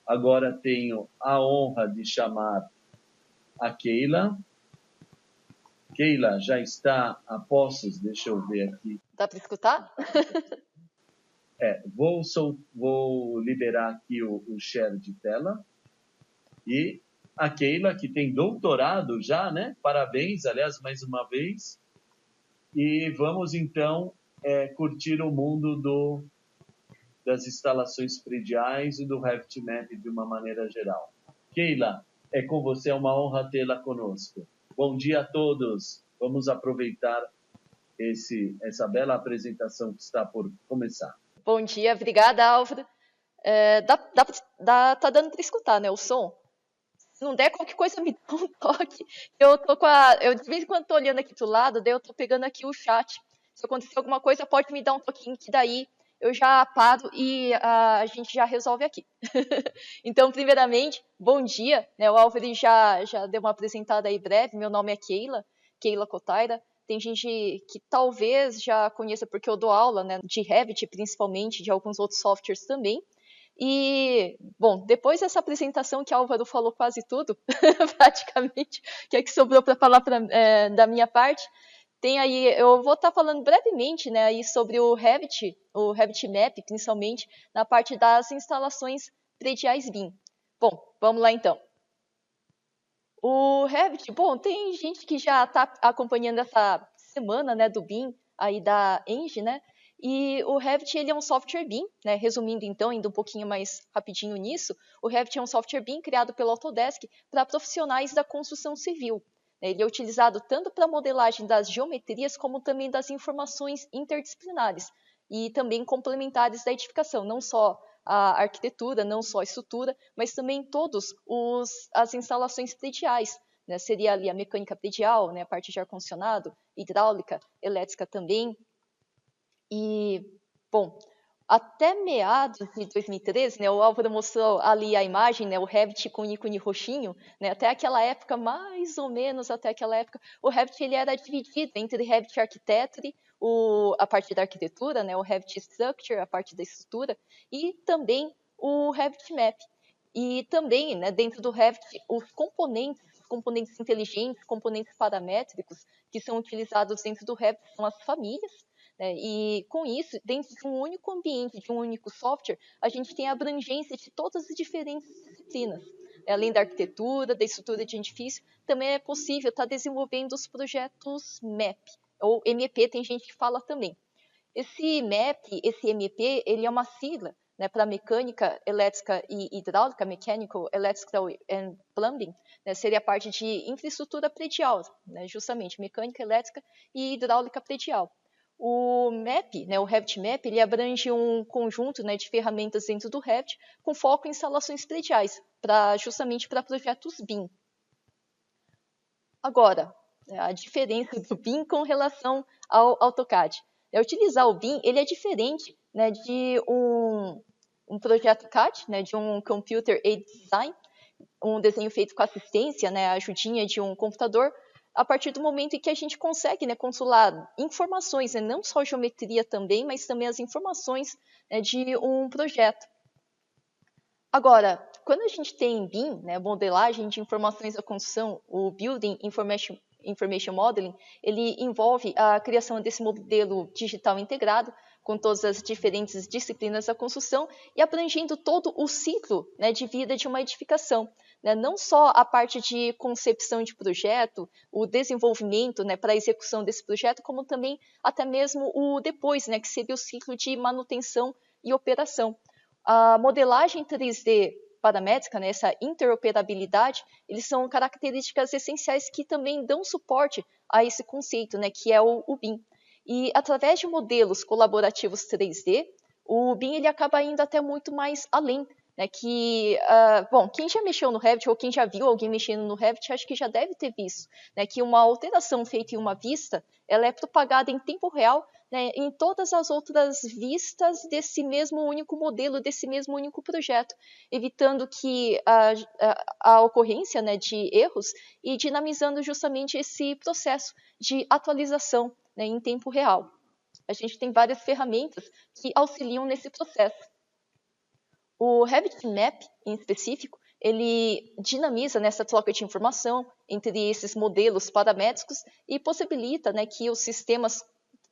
Agora tenho a honra de chamar a Keila. Keila já está a postos, deixa eu ver aqui. Dá para escutar? Vou liberar aqui o share de tela. E a Keila, que tem doutorado já, né? Parabéns, aliás, mais uma vez. E vamos, então, curtir o mundo das instalações prediais e do RevTMap de uma maneira geral. Keila, é com você, é uma honra tê-la conosco. Bom dia a todos. Vamos aproveitar essa bela apresentação que está por começar. Bom dia, obrigada, Álvaro. Tá dando para escutar, né, o som? Se não der, qualquer coisa me dá um toque. Eu de vez em quando tô olhando aqui do lado, daí eu tô pegando aqui o chat. Se acontecer alguma coisa, pode me dar um toquinho, que daí eu já paro e a gente já resolve aqui. Então, primeiramente, bom dia, né? O Álvaro já deu uma apresentada aí breve. Meu nome é Keila Cotaira. Tem gente que talvez já conheça porque eu dou aula, né, de Revit, principalmente, de alguns outros softwares também. E, bom, depois dessa apresentação que o Álvaro falou quase tudo, praticamente, que é que sobrou para falar da minha parte, tem aí, eu vou estar falando brevemente, né, aí sobre o Revit Map, principalmente na parte das instalações prediais BIM. Bom, vamos lá então. O Revit, bom, tem gente que já está acompanhando essa semana, né, do BIM, aí da Engie, né, e o Revit, ele é um software BIM, né, resumindo então, indo um pouquinho mais rapidinho nisso, o Revit é um software BIM criado pela Autodesk para profissionais da construção civil. Ele é utilizado tanto para a modelagem das geometrias, como também das informações interdisciplinares, e também complementares da edificação, não só a arquitetura, não só a estrutura, mas também todas as instalações prediais. Né? Seria ali a mecânica predial, né? A parte de ar-condicionado, hidráulica, elétrica também. E, bom, até meados de 2013, né, o Álvaro mostrou ali a imagem, né, o Revit com o ícone roxinho, né, até aquela época, mais ou menos até aquela época, o Revit ele era dividido entre Revit Architecture, a parte da arquitetura, né, o Revit Structure, a parte da estrutura, e também o Revit Map. E também, né, dentro do Revit, os componentes inteligentes, componentes paramétricos, que são utilizados dentro do Revit são as famílias, né, e com isso, dentro de um único ambiente, de um único software, a gente tem a abrangência de todas as diferentes disciplinas. Além da arquitetura, da estrutura de edifício, também é possível estar desenvolvendo os projetos MAP, ou MEP, tem gente que fala também. Esse MAP, esse MEP, ele é uma sigla, né, para mecânica, elétrica e hidráulica, Mechanical, Electrical and Plumbing, né, seria a parte de infraestrutura predial, né, justamente mecânica, elétrica e hidráulica predial. O MAP, né, o Revit Map, ele abrange um conjunto, né, de ferramentas dentro do Revit com foco em instalações prediais, justamente para projetos BIM. Agora, a diferença do BIM com relação ao AutoCAD. Utilizar o BIM ele é diferente, né, de um projeto CAD, né, de um Computer Aided Design, um desenho feito com assistência, né, a ajudinha de um computador, a partir do momento em que a gente consegue, né, controlar informações, né, não só geometria também, mas também as informações, né, de um projeto. Agora, quando a gente tem BIM, né, modelagem de informações da construção, o Building Information Modeling, ele envolve a criação desse modelo digital integrado com todas as diferentes disciplinas da construção e abrangendo todo o ciclo, né, de vida de uma edificação. Né, não só a parte de concepção de projeto, o desenvolvimento, né, para a execução desse projeto, como também até mesmo o depois, né, que seria o ciclo de manutenção e operação. A modelagem 3D paramétrica, né, essa interoperabilidade, eles são características essenciais que também dão suporte a esse conceito, né, que é o BIM. E através de modelos colaborativos 3D, o BIM ele acaba indo até muito mais além, né, bom, quem já mexeu no Revit ou quem já viu alguém mexendo no Revit, acho que já deve ter visto, né, que uma alteração feita em uma vista, ela é propagada em tempo real, né, em todas as outras vistas desse mesmo único modelo, desse mesmo único projeto, evitando que a ocorrência, né, de erros e dinamizando justamente esse processo de atualização, né, em tempo real. A gente tem várias ferramentas que auxiliam nesse processo. O RabbitMap, em específico, ele dinamiza nessa troca de informação entre esses modelos paramétricos e possibilita, né, que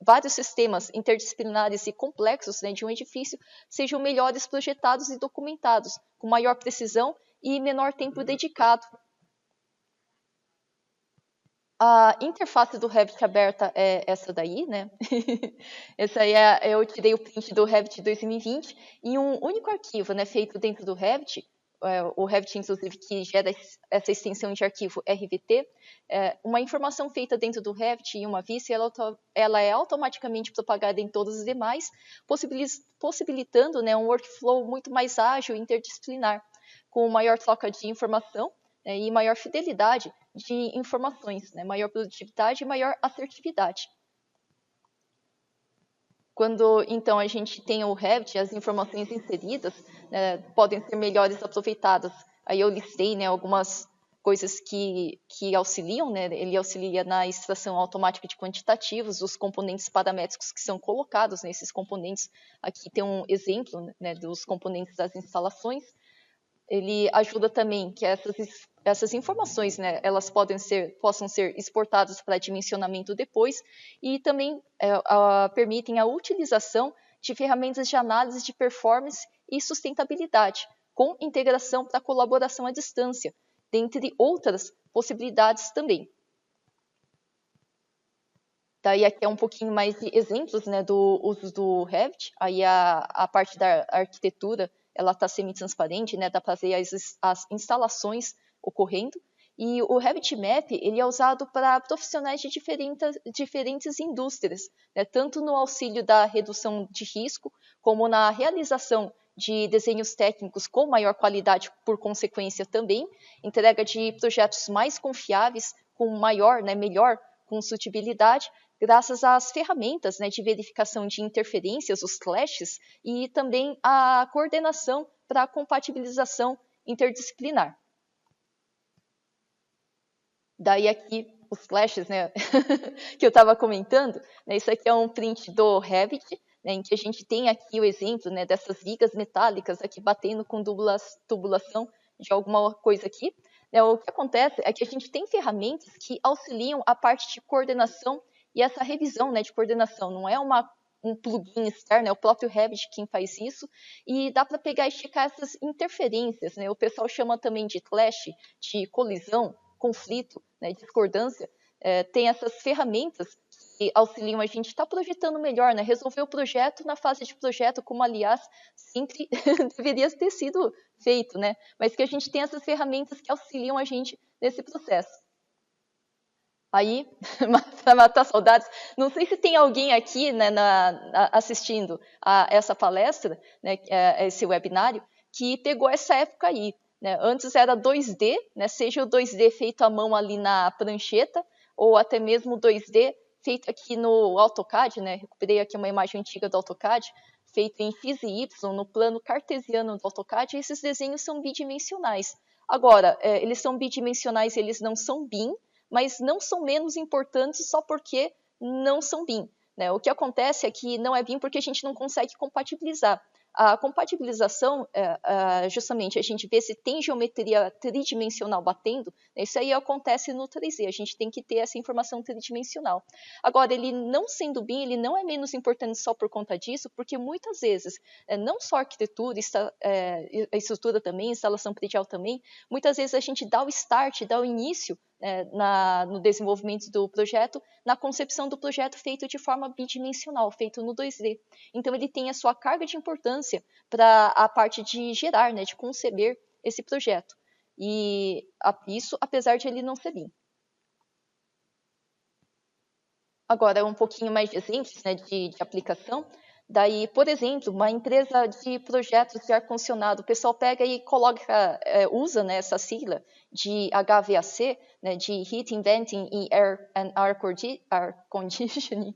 vários sistemas interdisciplinares e complexos, né, de um edifício sejam melhores projetados e documentados, com maior precisão e menor tempo dedicado. A interface do Revit aberta é essa daí, né? Essa aí eu tirei o print do Revit 2020 em um único arquivo, né, feito dentro do Revit. O Revit, inclusive, que gera essa extensão de arquivo RVT. Uma informação feita dentro do Revit em uma vista, ela é automaticamente propagada em todos os demais, possibilitando, né, um workflow muito mais ágil e interdisciplinar, com maior troca de informação, né, e maior fidelidade de informações, né? Maior produtividade e maior assertividade. Quando, então, a gente tem o Revit, as informações inseridas, né, podem ser melhores aproveitadas. Aí eu listei, né, algumas coisas que auxiliam, né? Ele auxilia na extração automática de quantitativos, os componentes paramétricos que são colocados nesses componentes. Aqui tem um exemplo, né, dos componentes das instalações. Ele ajuda também que essas informações, né, elas possam ser exportadas para dimensionamento depois e também permitem a utilização de ferramentas de análise de performance e sustentabilidade, com integração para colaboração à distância, dentre outras possibilidades também. Daí aqui é um pouquinho mais de exemplos, né, do uso do Revit. Aí a parte da arquitetura, ela está semi-transparente, né, dá para ver as instalações ocorrendo. E o RevitMap, ele é usado para profissionais de diferentes indústrias, né, tanto no auxílio da redução de risco, como na realização de desenhos técnicos com maior qualidade, por consequência também, entrega de projetos mais confiáveis, com maior, né, melhor consultibilidade, graças às ferramentas, né, de verificação de interferências, os clashes, e também a coordenação para a compatibilização interdisciplinar. Daí aqui os clashes, né, que eu estava comentando, né, isso aqui é um print do Revit, né, em que a gente tem aqui o exemplo, né, dessas vigas metálicas aqui batendo com tubulação de alguma coisa aqui. O que acontece é que a gente tem ferramentas que auxiliam a parte de coordenação e essa revisão, né, de coordenação. Não é um plugin externo, é o próprio Revit quem faz isso, e dá para pegar e checar essas interferências, né? O pessoal chama também de clash, de colisão, conflito, né, discordância. Tem essas ferramentas que auxiliam a gente a estar projetando melhor, né? Resolver o projeto na fase de projeto, como, aliás, sempre deveria ter sido feito, né? Mas que a gente tem essas ferramentas que auxiliam a gente nesse processo. Aí, para matar saudades, não sei se tem alguém aqui, né, assistindo a essa palestra, né, a esse webinário, que pegou essa época aí. Né? Antes era 2D, né, seja o 2D feito à mão ali na prancheta, ou até mesmo o 2D feito aqui no AutoCAD, né? Recuperei aqui uma imagem antiga do AutoCAD, feito em X e Y, no plano cartesiano do AutoCAD, e esses desenhos são bidimensionais. Agora, eles são bidimensionais, eles não são BIM, mas não são menos importantes só porque não são BIM. Né? O que acontece é que não é BIM porque a gente não consegue compatibilizar. A compatibilização, justamente, a gente vê se tem geometria tridimensional batendo, né? Isso aí acontece no 3D, a gente tem que ter essa informação tridimensional. Agora, ele não sendo BIM, ele não é menos importante só por conta disso, porque muitas vezes, não só arquitetura, a estrutura também, instalação predial também, muitas vezes a gente dá o start, dá o início no desenvolvimento do projeto, na concepção do projeto feito de forma bidimensional, feito no 2D. Então, ele tem a sua carga de importância para a parte de gerar, né, de conceber esse projeto. E isso, apesar de ele não ser BIM. Agora, um pouquinho mais de exemplos, né, de aplicação. Daí, por exemplo, uma empresa de projetos de ar-condicionado, o pessoal pega e coloca, usa, né, essa sigla de HVAC, né, de Heating, Venting e Air Conditioning,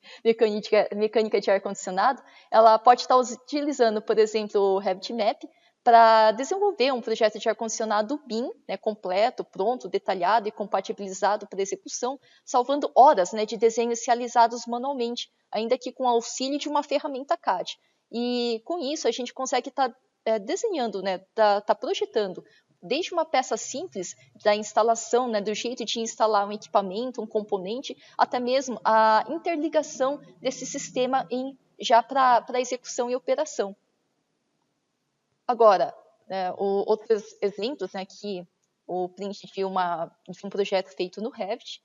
mecânica de ar-condicionado. Ela pode estar utilizando, por exemplo, o RevitMap para desenvolver um projeto de ar-condicionado BIM, né, completo, pronto, detalhado e compatibilizado para execução, salvando horas, né, de desenhos realizados manualmente, ainda que com auxílio de uma ferramenta CAD. E com isso a gente consegue estar desenhando, né, tá projetando desde uma peça simples da instalação, né, do jeito de instalar um equipamento, um componente, até mesmo a interligação desse sistema já para execução e operação. Agora, outros exemplos, né, aqui o print de um projeto feito no Revit,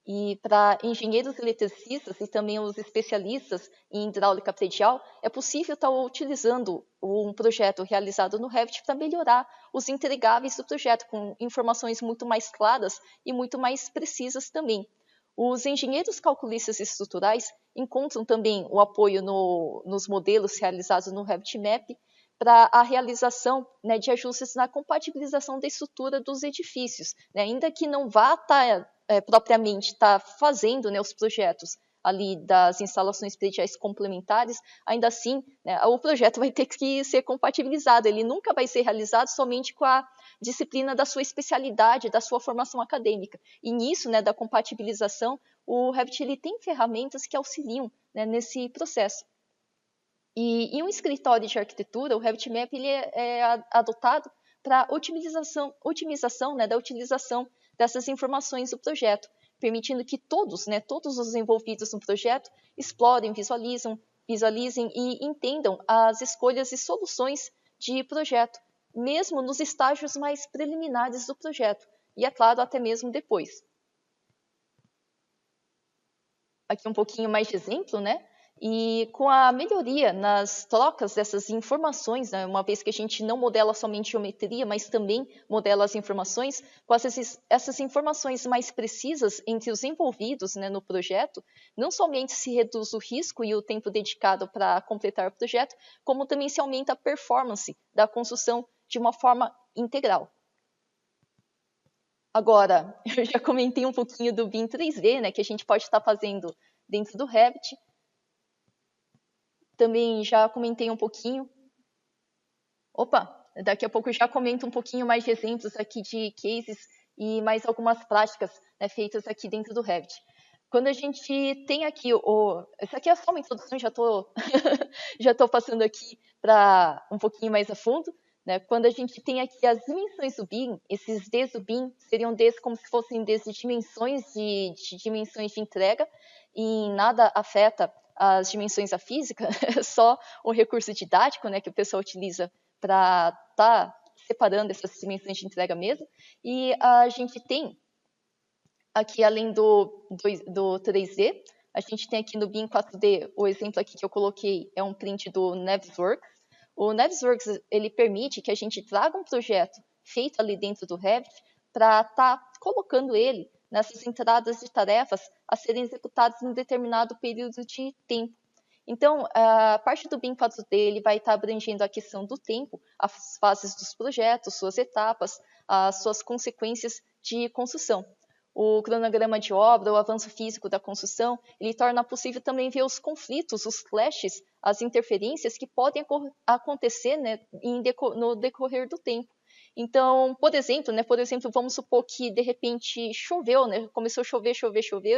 e para engenheiros eletricistas e também os especialistas em hidráulica predial, é possível estar utilizando um projeto realizado no Revit para melhorar os entregáveis do projeto, com informações muito mais claras e muito mais precisas também. Os engenheiros calculistas estruturais encontram também o apoio nos modelos realizados no Revit Map para a realização, né, de ajustes na compatibilização da estrutura dos edifícios, né, ainda que não vá estar propriamente fazendo, né, os projetos ali das instalações prediais complementares, ainda assim, né, o projeto vai ter que ser compatibilizado, ele nunca vai ser realizado somente com a disciplina da sua especialidade, da sua formação acadêmica. E nisso, né, da compatibilização, o Revit ele tem ferramentas que auxiliam, né, nesse processo. E em um escritório de arquitetura, o Revit Map ele é adotado para otimização, né, da utilização dessas informações do projeto, permitindo que todos os envolvidos no projeto explorem, visualizem e entendam as escolhas e soluções de projeto, mesmo nos estágios mais preliminares do projeto, e é claro, até mesmo depois. Aqui um pouquinho mais de exemplo, né? E com a melhoria nas trocas dessas informações, né, uma vez que a gente não modela somente geometria, mas também modela as informações, com essas informações mais precisas entre os envolvidos, né, no projeto, não somente se reduz o risco e o tempo dedicado para completar o projeto, como também se aumenta a performance da construção de uma forma integral. Agora, eu já comentei um pouquinho do BIM 3D, né, que a gente pode estar fazendo dentro do Revit. Também já comentei um pouquinho. Daqui a pouco eu já comento um pouquinho mais de exemplos aqui de cases e mais algumas práticas, né, feitas aqui dentro do Revit. Quando a gente tem aqui essa aqui é só uma introdução, já estou passando aqui para um pouquinho mais a fundo. Né? Quando a gente tem aqui as dimensões do BIM, esses Ds do BIM seriam Ds como se fossem Ds de dimensões de entrega, e em nada afeta as dimensões da física, é só um recurso didático, né, que o pessoal utiliza para estar separando essas dimensões de entrega mesmo. E a gente tem aqui, além do 3D, a gente tem aqui no BIM 4D, o exemplo aqui que eu coloquei é um print do Navisworks. O Navisworks, ele permite que a gente traga um projeto feito ali dentro do Revit para estar colocando ele nessas entradas de tarefas a serem executadas em um determinado período de tempo. Então, a parte do BIM 4D ele vai estar abrangendo a questão do tempo, as fases dos projetos, suas etapas, as suas consequências de construção. O cronograma de obra, o avanço físico da construção, ele torna possível também ver os conflitos, os clashes, as interferências que podem acontecer, né, no decorrer do tempo. Então, por exemplo, vamos supor que de repente choveu, né? Começou a chover,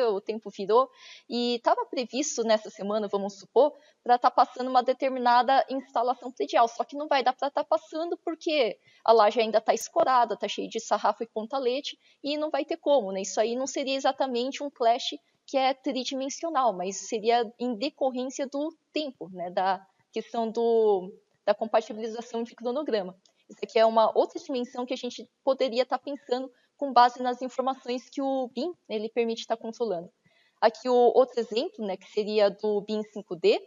o tempo virou e estava previsto nessa semana, vamos supor, para estar passando uma determinada instalação predial, só que não vai dar para estar passando porque a laje ainda está escorada, está cheia de sarrafo e pontalete e não vai ter como, né? Isso aí não seria exatamente um clash que é tridimensional, mas seria em decorrência do tempo, né? Da questão da compatibilização de cronograma. Isso aqui é uma outra dimensão que a gente poderia estar pensando com base nas informações que o BIM ele permite estar controlando. Aqui o outro exemplo, né, que seria do BIM 5D,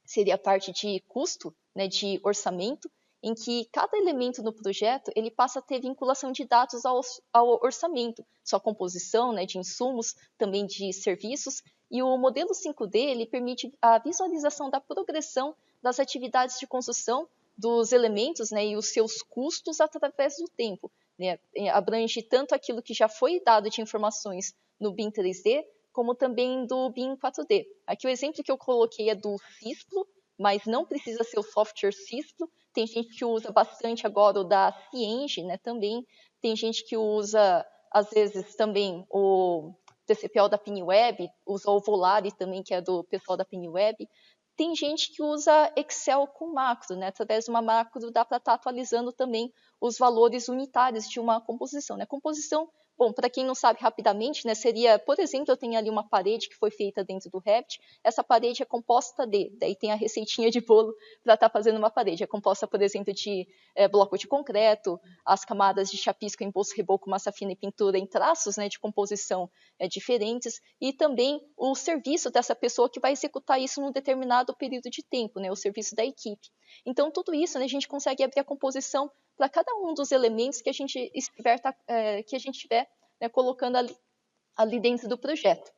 seria a parte de custo, né, de orçamento, em que cada elemento no projeto ele passa a ter vinculação de dados ao orçamento, sua composição, né, de insumos, também de serviços, e o modelo 5D ele permite a visualização da progressão das atividades de construção dos elementos, né, e os seus custos através do tempo. Né? Abrange tanto aquilo que já foi dado de informações no BIM 3D, como também do BIM 4D. Aqui o exemplo que eu coloquei é do Cisplo, mas não precisa ser o software Cisplo. Tem gente que usa bastante agora o da Cienge, né, também. Tem gente que usa, às vezes, também o TCPL da PinWeb, usa o Volare também, que é do pessoal da PinWeb. tem gente que usa Excel com macro, né? Através de uma macro dá para estar atualizando também os valores unitários de uma composição, né? Composição, bom, para quem não sabe rapidamente, né, seria, por exemplo, eu tenho ali uma parede que foi feita dentro do Revit, essa parede é composta daí tem a receitinha de bolo para estar fazendo uma parede, é composta, por exemplo, de bloco de concreto, as camadas de chapisco, embolso, reboco, massa fina e pintura em traços, né, de composição diferentes, e também o serviço dessa pessoa que vai executar isso num determinado período de tempo, né, o serviço da equipe. Então, tudo isso, né, a gente consegue abrir a composição para cada um dos elementos que a gente estiver né, colocando ali dentro do projeto.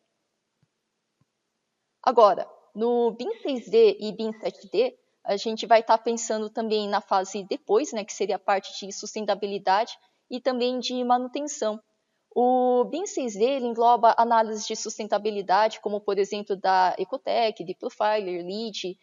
Agora, no BIM 6D e BIM 7D, a gente vai estar pensando também na fase depois, né, que seria a parte de sustentabilidade e também de manutenção. O BIM 6D ele engloba análises de sustentabilidade, como, por exemplo, da Ecotec, de Profiler, LEED,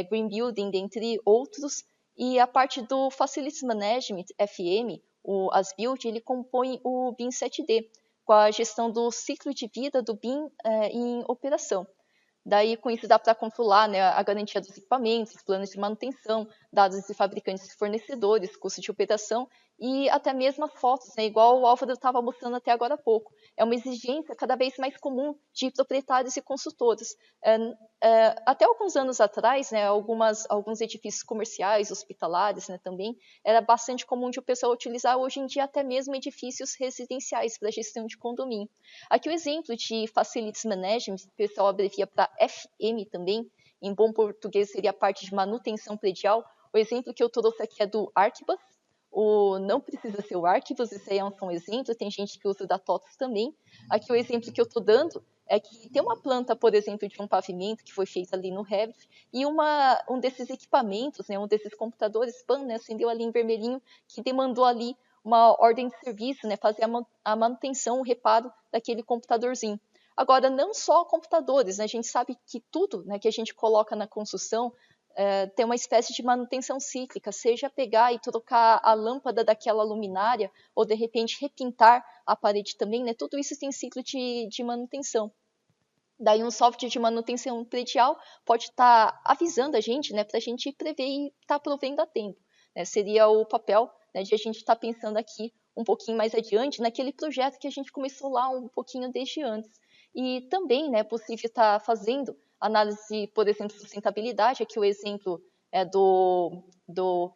Green Building, dentre outros. E a parte do Facilities Management, FM, o ASBuild, ele compõe o BIM 7D, com a gestão do ciclo de vida do BIM em operação. Daí, com isso, dá para controlar, né, a garantia dos equipamentos, planos de manutenção, dados de fabricantes e fornecedores, custo de operação e até mesmo as fotos, né, igual o Álvaro estava mostrando até agora há pouco. É uma exigência cada vez mais comum de proprietários e consultores. Até alguns anos atrás, né, alguns edifícios comerciais, hospitalares, né, também, era bastante comum de o pessoal utilizar hoje em dia até mesmo edifícios residenciais para gestão de condomínio. Aqui o exemplo de Facilities Management, o pessoal abrevia para FM também, em bom português seria a parte de manutenção predial. O exemplo que eu trouxe aqui é do Arquibus. Não precisa ser o Arquibus, esse aí é só um exemplo, tem gente que usa da TOTOS também. Aqui o exemplo que eu estou dando é que tem uma planta, por exemplo, de um pavimento que foi feita ali no Revit, e um desses equipamentos, né, um desses computadores, PAN, né, acendeu ali em vermelhinho, que demandou ali uma ordem de serviço, né, fazer a manutenção, o reparo daquele computadorzinho. Agora, não só computadores, né, a gente sabe que tudo, né, que a gente coloca na construção tem uma espécie de manutenção cíclica, seja pegar e trocar a lâmpada daquela luminária, ou de repente repintar a parede também, né, tudo isso tem ciclo de manutenção. Daí um software de manutenção predial pode estar avisando a gente, né, para a gente prever e estar provendo a tempo. Né, seria o papel, né, de a gente estar pensando aqui um pouquinho mais adiante naquele projeto que a gente começou lá um pouquinho desde antes. E também né, é possível estar fazendo análise, por exemplo, de sustentabilidade. Aqui o exemplo é do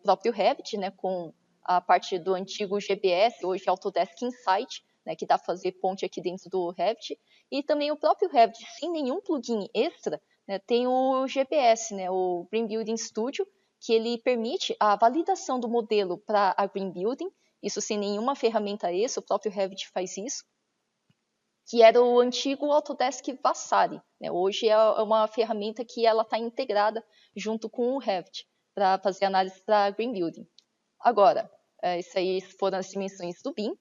próprio Revit, né, com a parte do antigo GBS, hoje Autodesk Insight, né, que dá para fazer ponte aqui dentro do Revit. E também o próprio Revit, sem nenhum plugin extra, né, tem o GBS, né, o Green Building Studio, que ele permite a validação do modelo para a Green Building, isso sem nenhuma ferramenta extra, o próprio Revit faz isso, que era o antigo Autodesk Vasari. Né? Hoje é uma ferramenta que ela está integrada junto com o Revit para fazer análise para Green Building. Agora, isso aí foram as dimensões do BIM.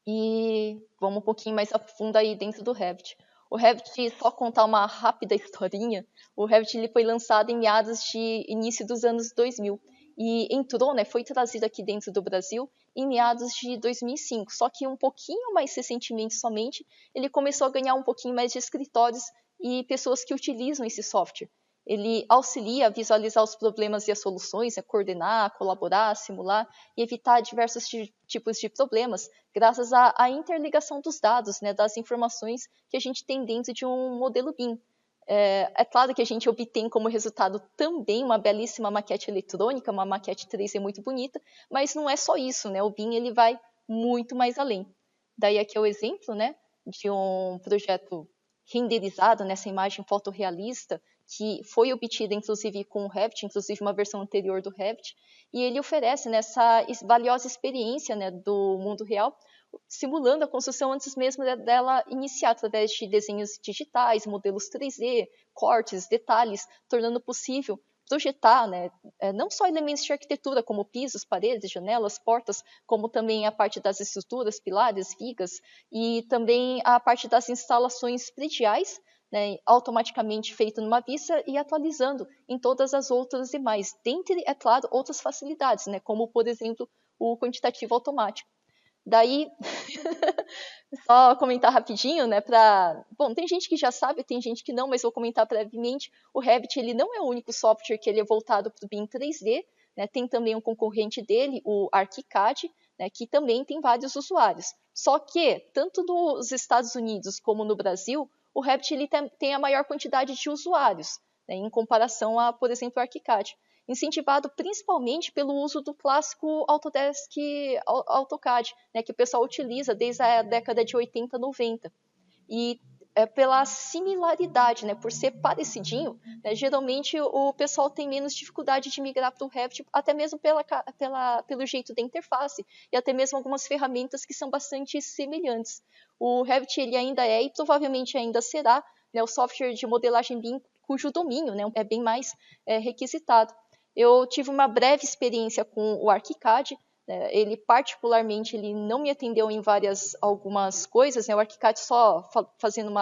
E vamos um pouquinho mais a fundo aí dentro do Revit. O Revit, só contar uma rápida historinha, o Revit ele foi lançado em meados de início dos anos 2000 e entrou, né, foi trazido aqui dentro do Brasil em meados de 2005. Só que um pouquinho mais recentemente somente, ele começou a ganhar um pouquinho mais de escritórios e pessoas que utilizam esse software. Ele auxilia a visualizar os problemas e as soluções, a coordenar, colaborar, simular e evitar diversos tipos de problemas, graças à interligação dos dados, né, das informações que a gente tem dentro de um modelo BIM. É claro que a gente obtém como resultado também uma belíssima maquete eletrônica, uma maquete 3D muito bonita, mas não é só isso, né? O BIM ele vai muito mais além. Daí aqui é o exemplo, né, de um projeto renderizado nessa imagem fotorrealista, que foi obtida inclusive com o Revit, inclusive uma versão anterior do Revit, e ele oferece nessa valiosa experiência né, do mundo real, simulando a construção antes mesmo dela iniciar, através de desenhos digitais, modelos 3D, cortes, detalhes, tornando possível projetar né, não só elementos de arquitetura, como pisos, paredes, janelas, portas, como também a parte das estruturas, pilares, vigas, e também a parte das instalações prediais, né, automaticamente feito numa vista e atualizando em todas as outras demais, dentre, é claro, outras facilidades, né, como, por exemplo, o quantitativo automático. Daí, só comentar rapidinho, né, bom, tem gente que já sabe, tem gente que não, mas vou comentar brevemente. O Revit, ele não é o único software que ele é voltado para o BIM 3D, né, tem também um concorrente dele, o ArchiCAD, né, que também tem vários usuários. Só que, tanto nos Estados Unidos como no Brasil, o Revit ele tem a maior quantidade de usuários, né, em comparação a, por exemplo, o ArchiCAD, incentivado principalmente pelo uso do clássico Autodesk AutoCAD, né, que o pessoal utiliza desde a década de 80, 90. E pela similaridade, né, por ser parecidinho, né, geralmente o pessoal tem menos dificuldade de migrar para o Revit, até mesmo pelo jeito da interface e até mesmo algumas ferramentas que são bastante semelhantes. O Revit ele ainda é e provavelmente ainda será, né, o software de modelagem BIM cujo domínio, né, é bem mais requisitado. Eu tive uma breve experiência com o ArchiCAD. Ele particularmente ele não me atendeu em algumas coisas, né? O ArchiCAD, só fazendo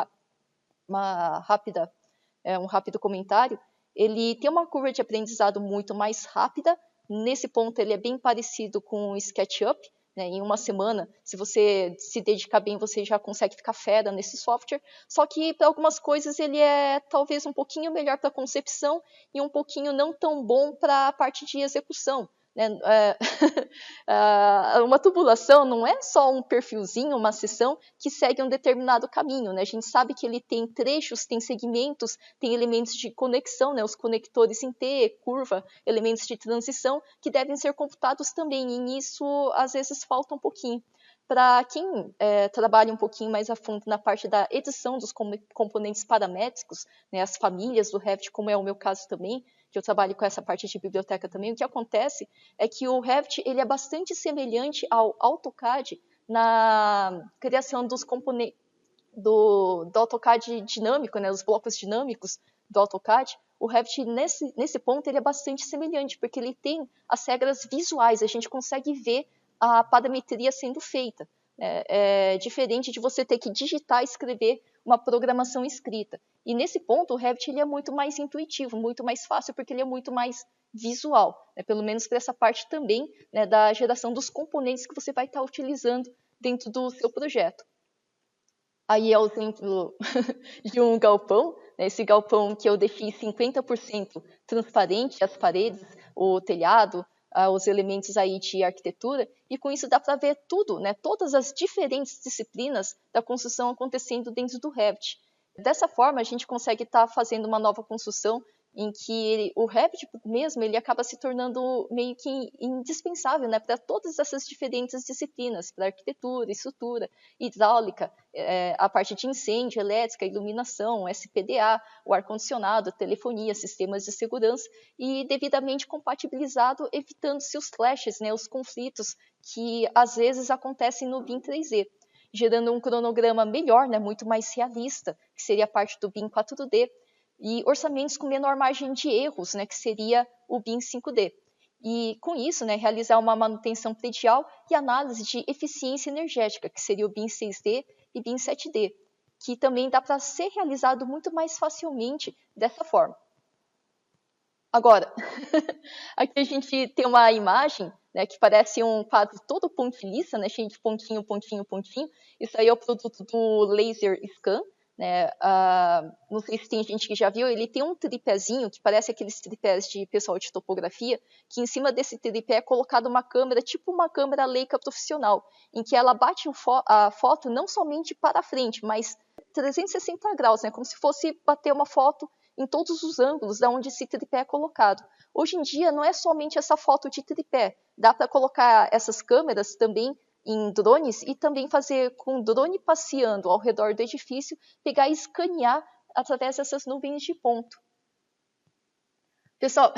um rápido comentário, ele tem uma curva de aprendizado muito mais rápida. Nesse ponto ele é bem parecido com o SketchUp, né? Em uma semana, se você se dedicar bem, você já consegue ficar fera nesse software. Só que para algumas coisas ele é talvez um pouquinho melhor para concepção e um pouquinho não tão bom para a parte de execução. Uma tubulação não é só um perfilzinho, uma seção que segue um determinado caminho, né? A gente sabe que ele tem trechos, tem segmentos, tem elementos de conexão, né? Os conectores em T, curva, elementos de transição, que devem ser computados também, e nisso às vezes falta um pouquinho. Para quem trabalha um pouquinho mais a fundo na parte da edição dos componentes paramétricos, né, as famílias do Revit, como é o meu caso também, que eu trabalho com essa parte de biblioteca também, o que acontece é que o Revit ele é bastante semelhante ao AutoCAD na criação dos componentes do AutoCAD dinâmico, né, os blocos dinâmicos do AutoCAD. O Revit, nesse ponto, ele é bastante semelhante, porque ele tem as regras visuais, a gente consegue ver a parametria sendo feita. É diferente de você ter que digitar e escrever uma programação escrita. E nesse ponto, o Revit ele é muito mais intuitivo, muito mais fácil, porque ele é muito mais visual, né? Pelo menos para essa parte também, né, da geração dos componentes que você vai estar utilizando dentro do seu projeto. Aí é o exemplo de um galpão, né? Esse galpão que eu deixei 50% transparente, as paredes, o telhado, os elementos aí de arquitetura, e com isso dá para ver tudo, né? Todas as diferentes disciplinas da construção acontecendo dentro do Revit. Dessa forma, a gente consegue estar fazendo uma nova construção em que o Revit mesmo ele acaba se tornando meio que indispensável, né, para todas essas diferentes disciplinas, para arquitetura, estrutura, hidráulica, a parte de incêndio, elétrica, iluminação, SPDA, o ar-condicionado, telefonia, sistemas de segurança, e devidamente compatibilizado, evitando-se os clashes, né, os conflitos que às vezes acontecem no BIM 3D, gerando um cronograma melhor, né, muito mais realista, que seria a parte do BIM 4D, e orçamentos com menor margem de erros, né, que seria o BIM 5D. E com isso, né, realizar uma manutenção predial e análise de eficiência energética, que seria o BIM 6D e BIM 7D, que também dá para ser realizado muito mais facilmente dessa forma. Agora, aqui a gente tem uma imagem, né, que parece um quadro todo pontilhista, né, cheio de pontinho, pontinho, pontinho. Isso aí é o produto do Laser Scan. Né? Não sei se tem gente que já viu, ele tem um tripézinho que parece aqueles tripés de pessoal de topografia, que em cima desse tripé é colocada uma câmera, tipo uma câmera Leica profissional, em que ela bate a foto não somente para frente, mas 360 graus, né? Como se fosse bater uma foto em todos os ângulos da onde esse tripé é colocado. Hoje em dia não é somente essa foto de tripé, dá para colocar essas câmeras também em drones e também fazer com o drone passeando ao redor do edifício, pegar e escanear através dessas nuvens de ponto. Pessoal,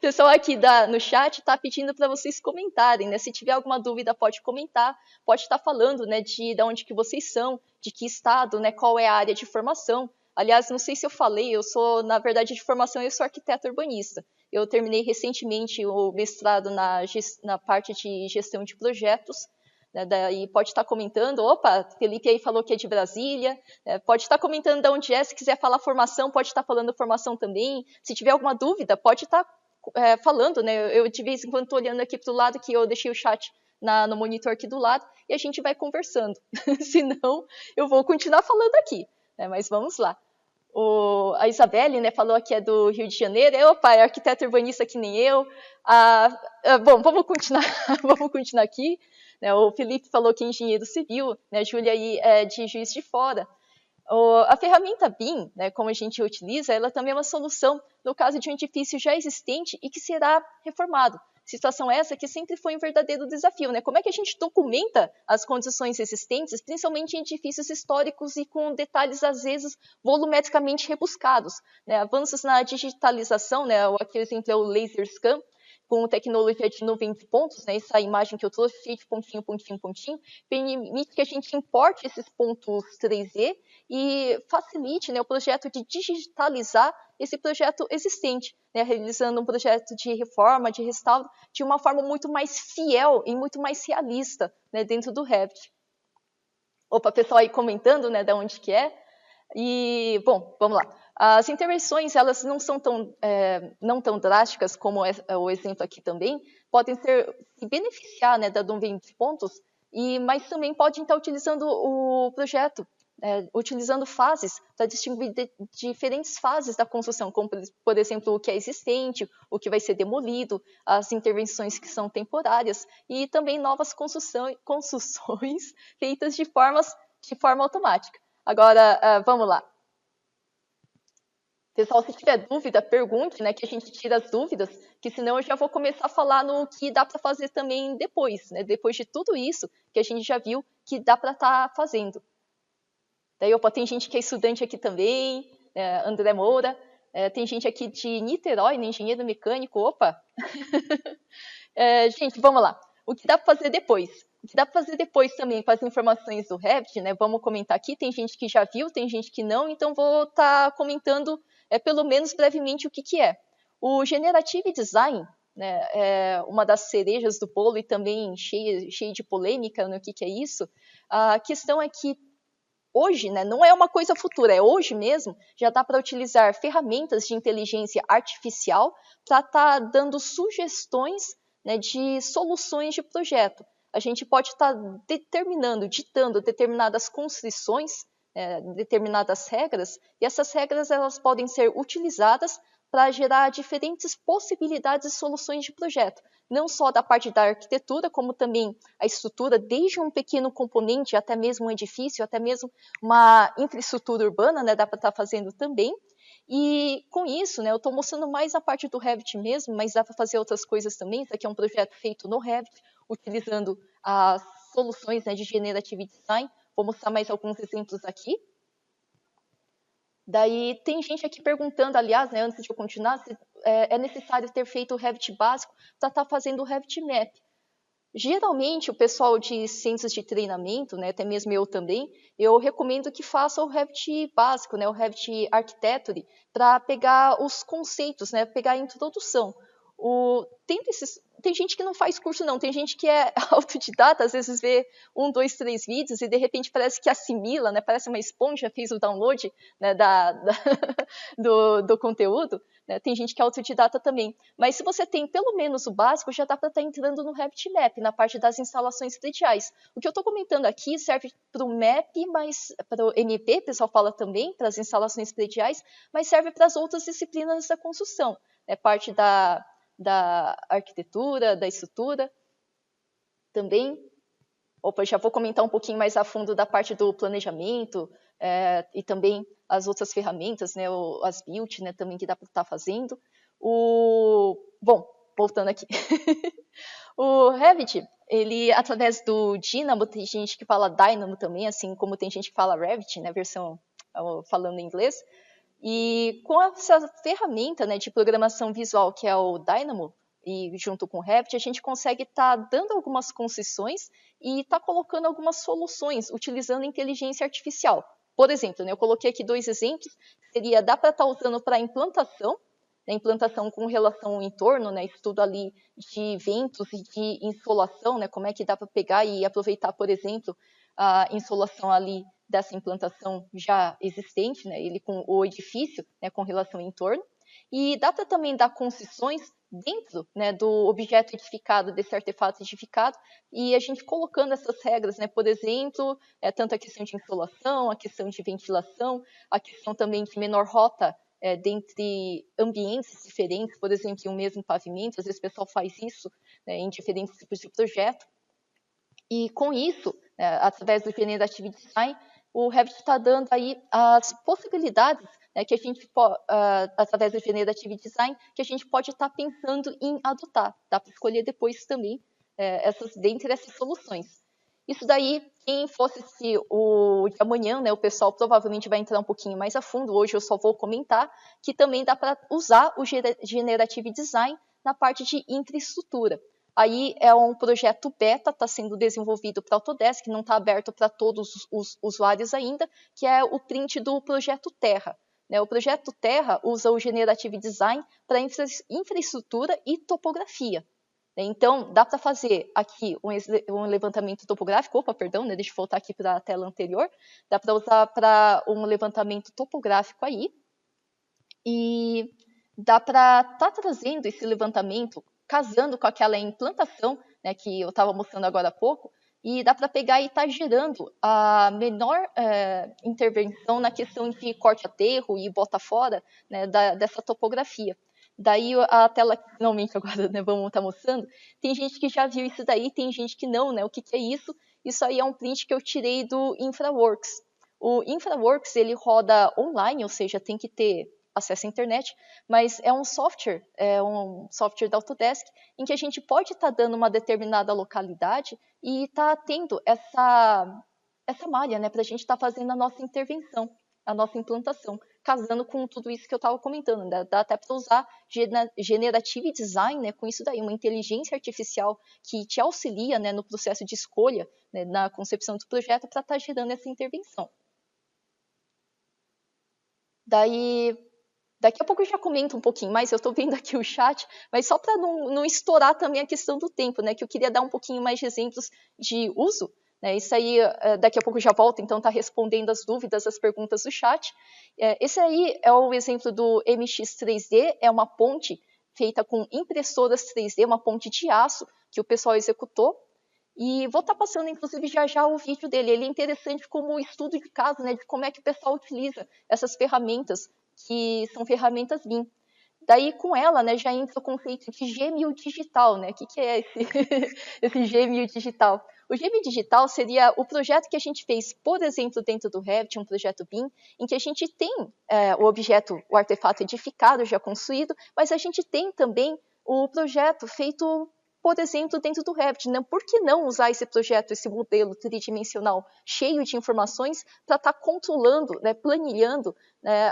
pessoal aqui no chat está pedindo para vocês comentarem, né? Se tiver alguma dúvida, pode comentar, pode estar falando, né, de onde que vocês são, de que estado, né, qual é a área de formação. Aliás, não sei se eu falei, eu sou, na verdade, de formação, eu sou arquiteta urbanista. Eu terminei recentemente o mestrado na parte de gestão de projetos, né, daí pode estar comentando, opa, Felipe aí falou que é de Brasília, pode estar comentando de onde é, se quiser falar formação, pode estar falando formação também, se tiver alguma dúvida, pode estar falando, né, eu de vez em quando estou olhando aqui para o lado que eu deixei o chat no monitor aqui do lado e a gente vai conversando. Senão, eu vou continuar falando aqui, né? Mas vamos lá. A Isabelle, né, falou que é do Rio de Janeiro. Opa, é arquiteto urbanista que nem eu. Bom, vamos continuar, vamos continuar aqui. Né, o Felipe falou que é engenheiro civil, né, a Júlia aí é de Juiz de Fora. A ferramenta BIM, né, como a gente utiliza, ela também é uma solução no caso de um edifício já existente e que será reformado. Situação essa que sempre foi um verdadeiro desafio, né? Como é que a gente documenta as condições existentes, principalmente em edifícios históricos e com detalhes, às vezes, volumetricamente rebuscados, né? Avanços na digitalização, né? Aqui o exemplo é o Laser Scan, com tecnologia de nuvem de pontos, né? Essa imagem que eu trouxe, cheia de pontinho, pontinho, pontinho, permite que a gente importe esses pontos 3D e facilite, né, o projeto de digitalizar esse projeto existente, né, realizando um projeto de reforma, de restauro, de uma forma muito mais fiel e muito mais realista, né, dentro do Revit. Opa, pessoal aí comentando, né, de onde que é. E, bom, vamos lá. As intervenções, elas não são não tão drásticas como o exemplo aqui também, podem se beneficiar, né, da nuvem de pontos, mas também podem estar utilizando o projeto, utilizando fases para distinguir diferentes fases da construção, como, por exemplo, o que é existente, o que vai ser demolido, as intervenções que são temporárias e também novas construções feitas de forma automática. Agora, vamos lá. Pessoal, se tiver dúvida, pergunte, né, que a gente tira as dúvidas, que senão eu já vou começar a falar no que dá para fazer também depois, né, depois de tudo isso que a gente já viu que dá para estar fazendo. Daí, opa, tem gente que é estudante aqui também, André Moura, tem gente aqui de Niterói, né, engenheiro mecânico, opa. Gente, vamos lá. O que dá para fazer depois? O que dá para fazer depois também com as informações do Revit, né? Vamos comentar aqui. Tem gente que já viu, tem gente que não, então vou estar comentando pelo menos brevemente o que é. O Generative Design, né, é uma das cerejas do bolo e também cheio de polêmica no que é isso. A questão é que hoje, né, não é uma coisa futura, é hoje mesmo, já dá para utilizar ferramentas de inteligência artificial para estar dando sugestões, né, de soluções de projeto. A gente pode estar ditando determinadas constrições, determinadas regras, e essas regras elas podem ser utilizadas para gerar diferentes possibilidades e soluções de projeto, não só da parte da arquitetura, como também a estrutura, desde um pequeno componente até mesmo um edifício, até mesmo uma infraestrutura urbana, né, dá para estar fazendo também. E com isso, né, eu estou mostrando mais a parte do Revit mesmo, mas dá para fazer outras coisas também. Isso aqui é um projeto feito no Revit, utilizando as soluções, né, de Generative Design. Vou mostrar mais alguns exemplos aqui. Daí tem gente aqui perguntando, aliás, né, antes de eu continuar, se é necessário ter feito o Revit básico para estar fazendo o Revit Map. Geralmente, o pessoal de ciências de treinamento, né, até mesmo eu também, eu recomendo que faça o Revit básico, né, o Revit Architecture, para pegar os conceitos, né, pegar a introdução. Tem gente que não faz curso, não. Tem gente que é autodidata, às vezes vê 1, 2, 3 vídeos e, de repente, parece que assimila, né? Parece uma esponja, fez o download, né, do conteúdo. Né? Tem gente que é autodidata também. Mas se você tem pelo menos o básico, já dá para estar entrando no Revit Map, na parte das instalações prediais. O que eu estou comentando aqui serve para o MAP, mas para o MP, o pessoal fala também, para as instalações prediais, mas serve para as outras disciplinas da construção. É parte da arquitetura, da estrutura também. Opa, já vou comentar um pouquinho mais a fundo da parte do planejamento e também as outras ferramentas, né, as build, né, também que dá para estar fazendo. Bom, voltando aqui. O Revit, ele, através do Dynamo, tem gente que fala Dynamo também, assim como tem gente que fala Revit, né, versão falando em inglês. E com essa ferramenta, né, de programação visual, que é o Dynamo, e junto com o Revit, a gente consegue estar dando algumas concessões e estar colocando algumas soluções utilizando inteligência artificial. Por exemplo, né, eu coloquei aqui 2 exemplos, dá para estar usando para implantação, né, implantação com relação ao entorno, né, estudo ali de ventos e de insolação, né, como é que dá para pegar e aproveitar, por exemplo, a insolação ali dessa implantação já existente, né, ele com o edifício, né, com relação ao entorno. E dá para também dar concessões dentro, né, do objeto edificado, desse artefato edificado, e a gente colocando essas regras, né, por exemplo, tanto a questão de insolação, a questão de ventilação, a questão também de menor rota dentre ambientes diferentes, por exemplo, em um mesmo pavimento, às vezes o pessoal faz isso, né, em diferentes tipos de projeto. E com isso, através do Generative Design, o Revit está dando aí as possibilidades, né, que a gente através do Generative Design, que a gente pode estar pensando em adotar. Dá para escolher depois também dentre essas soluções. Isso daí, quem fosse assistir o de amanhã, né, o pessoal provavelmente vai entrar um pouquinho mais a fundo. Hoje eu só vou comentar que também dá para usar o Generative Design na parte de infraestrutura. Aí é um projeto beta, está sendo desenvolvido para Autodesk, não está aberto para todos os usuários ainda, que é o print do projeto Terra. O projeto Terra usa o Generative Design para infraestrutura e topografia. Então, dá para fazer aqui um levantamento topográfico. Deixa eu voltar aqui para a tela anterior. Dá para usar para um levantamento topográfico aí. E dá para estar trazendo esse levantamento, casando com aquela implantação, né, que eu estava mostrando agora há pouco, e dá para pegar e estar gerando a menor intervenção na questão de corte aterro e bota fora, né, dessa topografia. Daí a tela que finalmente agora, né, vamos estar mostrando, tem gente que já viu isso daí, tem gente que não, né? O que é isso? Isso aí é um print que eu tirei do InfraWorks. O InfraWorks, ele roda online, ou seja, tem que ter acesso à internet, mas é um software da Autodesk, em que a gente pode estar dando uma determinada localidade e estar tendo essa malha, né, para a gente estar fazendo a nossa intervenção, a nossa implantação, casando com tudo isso que eu estava comentando. Né? Dá até para usar Generative Design, né, com isso daí, uma inteligência artificial que te auxilia, né, no processo de escolha, né, na concepção do projeto, para estar gerando essa intervenção. Daí, daqui a pouco eu já comento um pouquinho mais, eu estou vendo aqui o chat, mas só para não estourar também a questão do tempo, né, que eu queria dar um pouquinho mais de exemplos de uso. Isso aí, daqui a pouco já volto, então está respondendo as dúvidas, as perguntas do chat. Esse aí é o exemplo do MX3D, é uma ponte feita com impressoras 3D, uma ponte de aço que o pessoal executou. E vou estar passando, inclusive, já o vídeo dele. Ele é interessante como estudo de caso, né, de como é que o pessoal utiliza essas ferramentas, que são ferramentas BIM. Daí, com ela, né, já entra o conceito de gêmeo digital, né? O que é esse gêmeo digital? O gêmeo digital seria o projeto que a gente fez, por exemplo, dentro do Revit, um projeto BIM, em que a gente tem o objeto, o artefato edificado, já construído, mas a gente tem também o projeto feito, por exemplo, dentro do Revit. Né? Por que não usar esse projeto, esse modelo tridimensional cheio de informações para estar controlando, né, planilhando, né,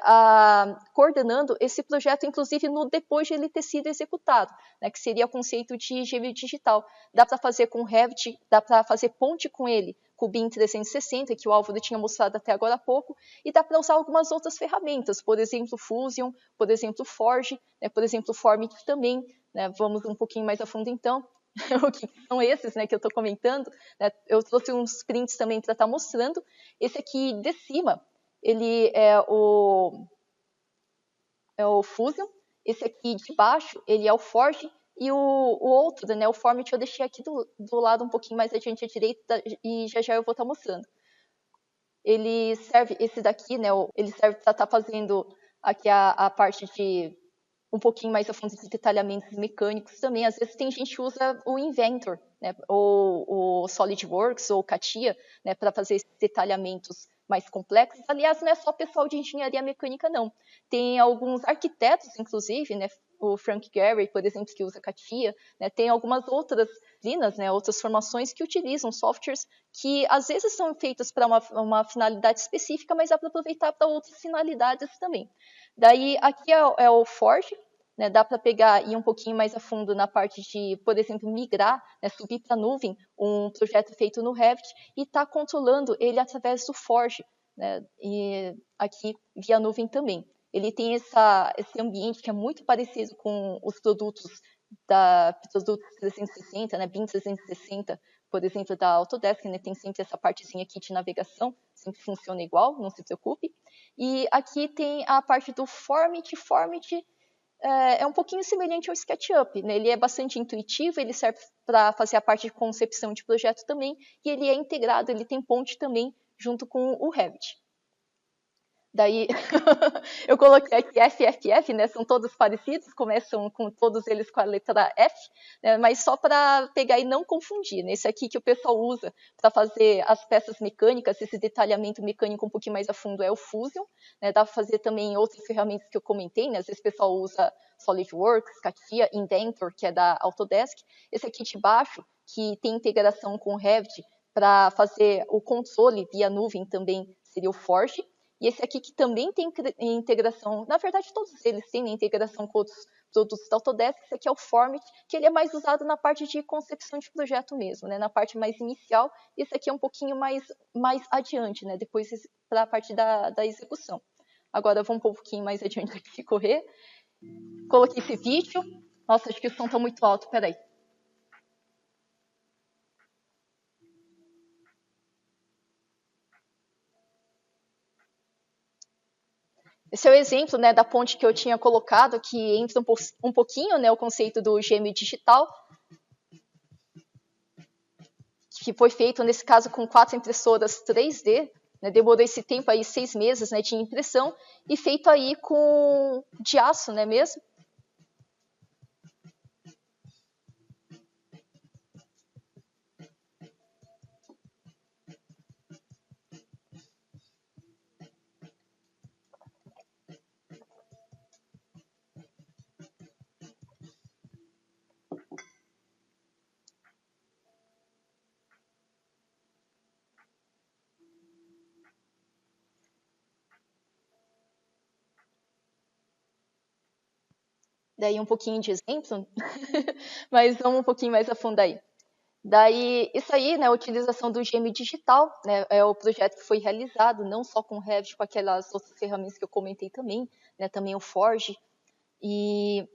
coordenando esse projeto, inclusive depois de ele ter sido executado, né, que seria o conceito de gêmeo digital. Dá para fazer com o Revit, dá para fazer ponte com ele, com o BIM 360, que o Álvaro tinha mostrado até agora há pouco, e dá para usar algumas outras ferramentas, por exemplo, Fusion, por exemplo, Forge, né, por exemplo, Formit também. Né, vamos um pouquinho mais a fundo, então. O que são esses, né, que eu estou comentando? Né, eu trouxe uns prints também para estar mostrando. Esse aqui de cima, ele é o Fusion. Esse aqui de baixo, ele é o Forge. E o outro, né, o Formit, eu deixei aqui do lado um pouquinho mais adiante à direita e já eu vou estar mostrando. Ele serve, esse daqui, né, ele serve para estar fazendo aqui a parte de um pouquinho mais a fundo de detalhamentos mecânicos também. Às vezes tem gente que usa o Inventor, né, ou o SolidWorks ou o CATIA, né, para fazer esses detalhamentos mais complexos. Aliás, não é só pessoal de engenharia mecânica, não. Tem alguns arquitetos, inclusive, né, o Frank Gehry, por exemplo, que usa CATIA, né, tem algumas outras disciplinas, né, outras formações que utilizam softwares que às vezes são feitos para uma finalidade específica, mas dá para aproveitar para outras finalidades também. Daí, aqui é o Forge, né, dá para pegar e ir um pouquinho mais a fundo na parte de, por exemplo, migrar, né, subir para a nuvem um projeto feito no Revit e estar controlando ele através do Forge, né, e aqui via nuvem também. Ele tem esse ambiente que é muito parecido com os produtos 360, né, BIM 360, por exemplo, da Autodesk, né, tem sempre essa partezinha aqui de navegação, sempre funciona igual, não se preocupe. E aqui tem a parte do Formit. é um pouquinho semelhante ao SketchUp, né? Ele é bastante intuitivo, ele serve para fazer a parte de concepção de projeto também, e ele é integrado, ele tem ponte também junto com o Revit. Daí, eu coloquei aqui FFF, né? São todos parecidos, começam com todos eles com a letra F, né? Mas só para pegar e não confundir, né? Esse aqui que o pessoal usa para fazer as peças mecânicas, esse detalhamento mecânico um pouquinho mais a fundo é o Fusion, né? Dá para fazer também outras ferramentas que eu comentei, né? Às vezes o pessoal usa SolidWorks, CATIA, Inventor, que é da Autodesk. Esse aqui de baixo, que tem integração com o Revit, para fazer o console via nuvem também, seria o Forge. E esse aqui que também tem integração, na verdade todos eles têm integração com outros produtos da Autodesk, esse aqui é o Formit, que ele é mais usado na parte de concepção de projeto mesmo, né, na parte mais inicial, e esse aqui é um pouquinho mais adiante, né, depois para a parte da execução. Agora vamos um pouquinho mais adiante aqui correr. Coloquei esse vídeo, nossa, acho que o som está muito alto, peraí. Esse é o exemplo, né, da ponte que eu tinha colocado, que entra um pouquinho, né, o conceito do gêmeo digital, que foi feito, nesse caso, com 4 impressoras 3D, né, demorou esse tempo aí, 6 meses, né, de impressão, e feito aí de aço, né, mesmo. Daí um pouquinho de exemplo, mas vamos um pouquinho mais a fundo aí. Daí, isso aí, né, a utilização do gêmeo digital, né, é o projeto que foi realizado, não só com o Revit, com aquelas outras ferramentas que eu comentei também, né, também o Forge, e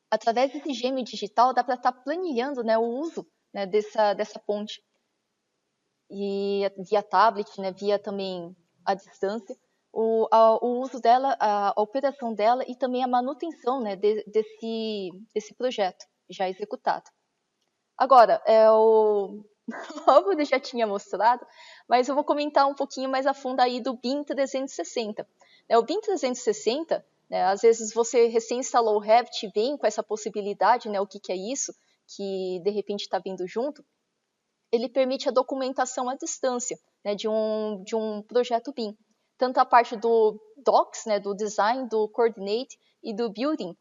através desse gêmeo digital dá para estar planilhando, né, o uso, né, dessa ponte, e via tablet, né, via também a distância, o uso dela, a operação dela e também a manutenção, né, desse projeto já executado. Agora, o Romulo já tinha mostrado, mas eu vou comentar um pouquinho mais a fundo aí do BIM 360. O BIM 360, né, às vezes você recém instalou o Revit, vem com essa possibilidade, né, o que é isso, que de repente está vindo junto, ele permite a documentação à distância, né, de um projeto BIM. Tanto a parte do Docs, né, do Design, do Coordinate e do Building,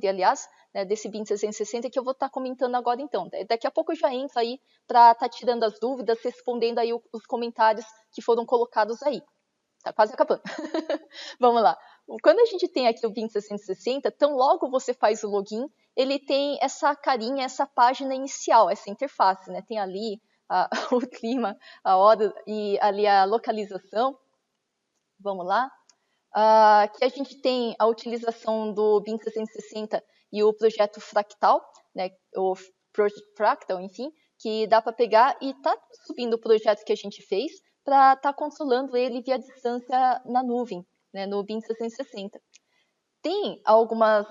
aliás, né, desse BIM 360 que eu vou estar comentando agora então. Daqui a pouco eu já entro aí para estar tirando as dúvidas, respondendo aí os comentários que foram colocados aí. Tá quase acabando. Vamos lá. Quando a gente tem aqui o BIM 360, tão logo você faz o login, ele tem essa carinha, essa página inicial, essa interface, né? Tem ali o clima, a hora e ali a localização. Vamos lá. Que a gente tem a utilização do BIM 360 e o projeto Fractal, né? O Project Fractal, enfim, que dá para pegar e tá subindo o projeto que a gente fez para estar controlando ele via distância na nuvem, né, no BIM 360. Tem algumas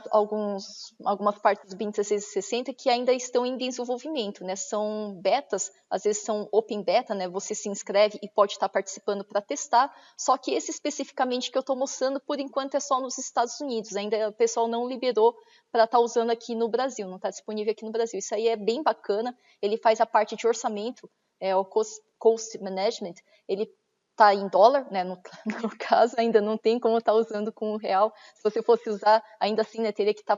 partes do BIM 360 que ainda estão em desenvolvimento, né? São betas, às vezes são open beta, né? Você se inscreve e pode estar participando para testar, só que esse especificamente que eu estou mostrando, por enquanto, é só nos Estados Unidos. Ainda o pessoal não liberou para estar usando aqui no Brasil, não está disponível aqui no Brasil. Isso aí é bem bacana, ele faz a parte de orçamento, o cost management, ele está em dólar, né, no caso, ainda não tem como estar usando com o real. Se você fosse usar, ainda assim, né, teria que estar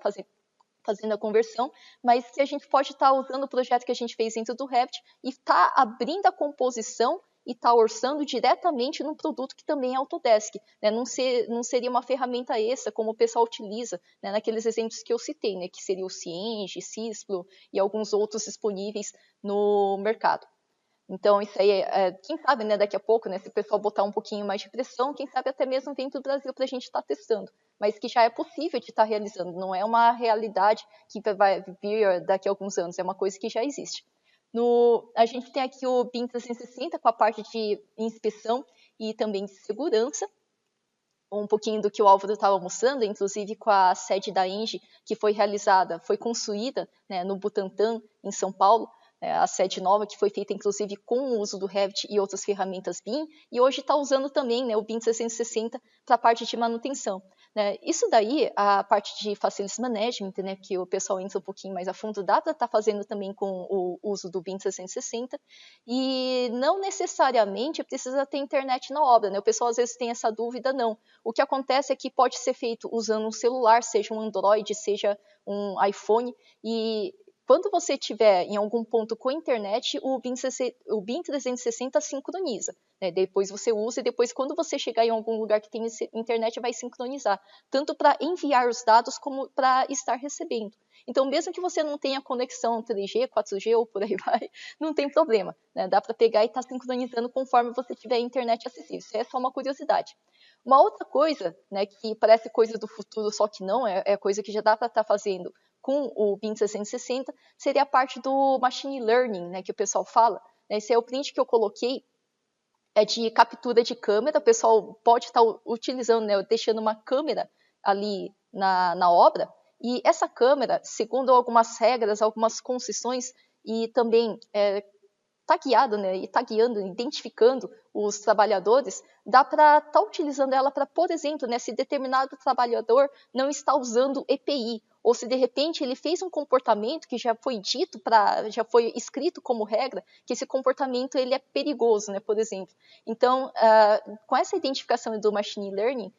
fazendo a conversão, mas que a gente pode estar usando o projeto que a gente fez dentro do Revit e estar abrindo a composição e estar orçando diretamente num produto que também é Autodesk, né? Não seria uma ferramenta extra como o pessoal utiliza, né, naqueles exemplos que eu citei, né, que seria o Cienge, Cisplo e alguns outros disponíveis no mercado. Então, isso aí, quem sabe, né, daqui a pouco, né, se o pessoal botar um pouquinho mais de pressão, quem sabe até mesmo dentro do Brasil para a gente estar testando. Mas que já é possível de estar realizando, não é uma realidade que vai vir daqui a alguns anos, é uma coisa que já existe. A gente tem aqui o BIM 360 com a parte de inspeção e também de segurança. um pouquinho do que o Álvaro estava mostrando, inclusive com a sede da Engie, que foi construída, né, no Butantã, em São Paulo, a sede nova, que foi feita inclusive com o uso do Revit e outras ferramentas BIM, e hoje está usando também, né, o BIM 360 para a parte de manutenção. Né. Isso daí, a parte de Facilities Management, né, que o pessoal entra um pouquinho mais a fundo, dá para estar fazendo também com o uso do BIM 360, e não necessariamente precisa ter internet na obra. Né. O pessoal às vezes tem essa dúvida, não. O que acontece é que pode ser feito usando um celular, seja um Android, seja um iPhone, e quando você estiver em algum ponto com a internet, o BIM 360 sincroniza. Né? Depois você usa e depois quando você chegar em algum lugar que tem internet, vai sincronizar. Tanto para enviar os dados como para estar recebendo. Então, mesmo que você não tenha conexão 3G, 4G ou por aí vai, não tem problema. Né? Dá para pegar e estar sincronizando conforme você tiver internet acessível. Isso é só uma curiosidade. Uma outra coisa, né, que parece coisa do futuro, só que não, é coisa que já dá para estar fazendo com o BIM 360, seria a parte do Machine Learning, né, que o pessoal fala. Esse é o print que eu coloquei, é de captura de câmera, o pessoal pode estar utilizando, né, deixando uma câmera ali na obra, e essa câmera, segundo algumas regras, algumas concessões, e também tagueado, né, e tagueando, identificando os trabalhadores, dá para estar utilizando ela para, por exemplo, né, se determinado trabalhador não está usando EPI, ou se de repente ele fez um comportamento que já foi dito, já foi escrito como regra, que esse comportamento ele é perigoso, né, por exemplo. Então, com essa identificação do machine learning,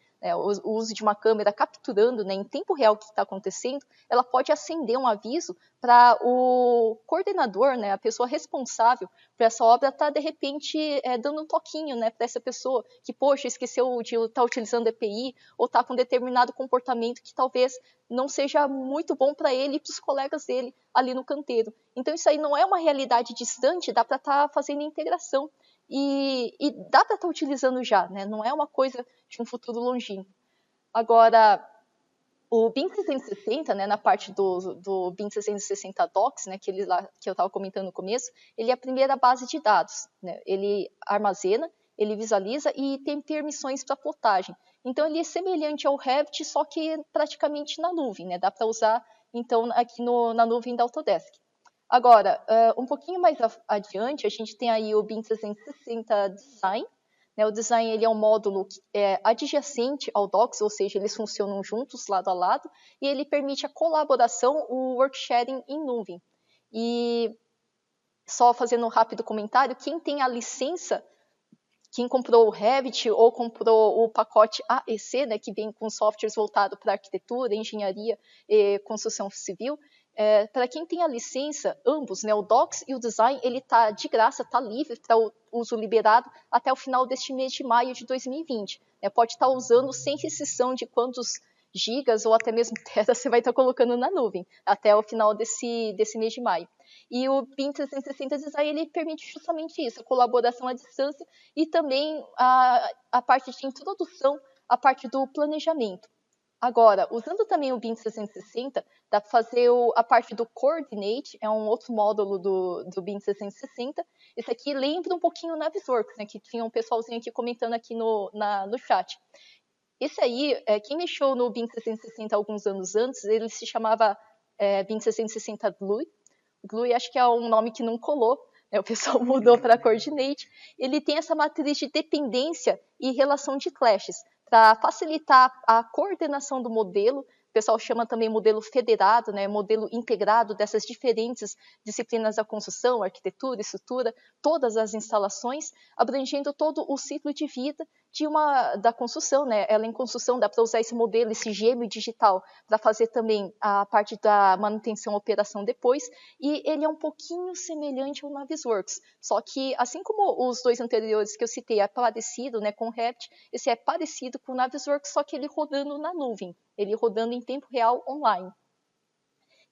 o uso de uma câmera capturando, né, em tempo real o que está acontecendo, ela pode acender um aviso para o coordenador, né, a pessoa responsável por essa obra, estar de repente dando um toquinho, né, para essa pessoa que, poxa, esqueceu de estar utilizando EPI ou está com determinado comportamento que talvez não seja muito bom para ele e para os colegas dele ali no canteiro. Então isso aí não é uma realidade distante, dá para estar fazendo integração. E dá para estar utilizando já, né? Não é uma coisa de um futuro longínquo. Agora, o BIM 360, né, na parte do BIM 360 Docs, né, que eu estava comentando no começo, ele é a primeira base de dados. Né? Ele armazena, ele visualiza e tem permissões para plotagem. Então, ele é semelhante ao Revit, só que praticamente na nuvem. Né? Dá para usar, então, aqui na nuvem da Autodesk. Agora, um pouquinho mais adiante, a gente tem aí o BIM 360 Design. Né, o design ele é um módulo adjacente ao Docs, ou seja, eles funcionam juntos, lado a lado, e ele permite a colaboração, o work sharing em nuvem. E só fazendo um rápido comentário, quem tem a licença, quem comprou o Revit ou comprou o pacote AEC, né, que vem com softwares voltados para arquitetura, engenharia e construção civil, para quem tem a licença, ambos, né, o Docs e o Design, ele está de graça, está livre para o uso liberado até o final deste mês de maio de 2020. Pode estar usando sem restrição de quantos gigas ou até mesmo teras você vai estar colocando na nuvem até o final desse mês de maio. E o BIM 360 Design ele permite justamente isso, a colaboração à distância e também a parte de introdução, a parte do planejamento. Agora, usando também o BIM 360, dá para fazer a parte do Coordinate, é um outro módulo do BIM 360. Esse aqui lembra um pouquinho o Navisworks, né, que tinha um pessoalzinho aqui comentando aqui no chat. Esse aí, quem mexeu no BIM 360 alguns anos antes, ele se chamava BIM 360 Glue. Glue acho que é um nome que não colou, né, o pessoal mudou para Coordinate. Ele tem essa matriz de dependência e relação de clashes, para facilitar a coordenação do modelo. O pessoal chama também modelo federado, né, modelo integrado dessas diferentes disciplinas da construção, arquitetura, estrutura, todas as instalações, abrangendo todo o ciclo de vida da construção. Né? Ela em construção dá para usar esse modelo, esse gêmeo digital, para fazer também a parte da manutenção e operação depois, e ele é um pouquinho semelhante ao Navisworks, só que assim como os dois anteriores que eu citei é parecido, né, com o Revit, esse é parecido com o Navisworks, só que ele rodando na nuvem, ele rodando em tempo real online.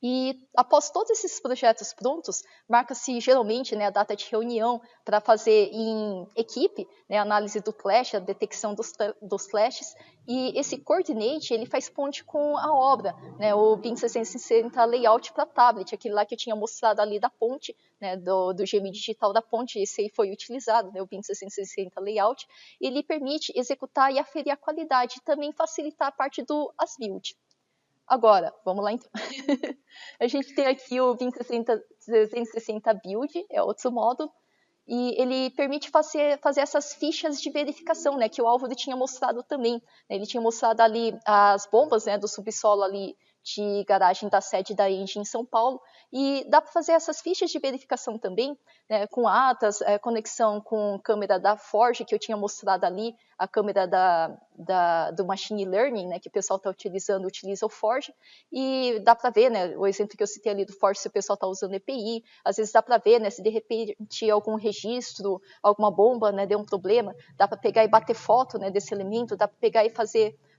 E após todos esses projetos prontos, marca-se geralmente, né, a data de reunião para fazer em equipe, né, a análise do clash, a detecção dos clashes, e esse coordinate ele faz ponte com a obra, né, o BIM 660 Layout para tablet, aquele lá que eu tinha mostrado ali da ponte, né, do GMI digital da ponte, esse aí foi utilizado, né, o BIM 660 Layout, e ele permite executar e aferir a qualidade e também facilitar a parte do as-build. Agora, vamos lá então. A gente tem aqui o BIM 360 Build, é outro módulo, e ele permite fazer essas fichas de verificação, né, que o Álvaro tinha mostrado também. Ele tinha mostrado ali as bombas, né, do subsolo ali de garagem da sede da Engie em São Paulo, e dá para fazer essas fichas de verificação também, né, com atas, conexão com câmera da Forge, que eu tinha mostrado ali, a câmera do Machine Learning, né, que o pessoal está utilizando, utiliza o Forge, e dá para ver, né, o exemplo que eu citei ali do Forge, se o pessoal está usando EPI, às vezes dá para ver, né, se de repente algum registro, alguma bomba, né, deu um problema, dá para pegar e bater foto, né, desse elemento, dá para pegar e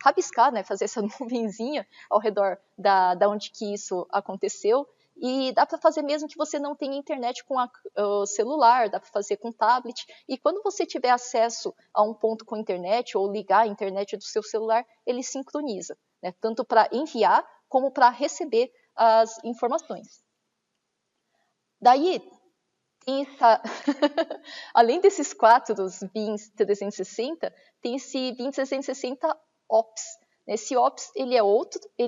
rabiscar, né, fazer essa nuvenzinha ao redor da onde que isso aconteceu, e dá para fazer mesmo que você não tenha internet com o celular, dá para fazer com tablet, e quando você tiver acesso a um ponto com internet, ou ligar a internet do seu celular, ele sincroniza, né, tanto para enviar, como para receber as informações. Daí, além desses 4 dos BIMs 360, tem esse BIM 360 Ops. Esse Ops ele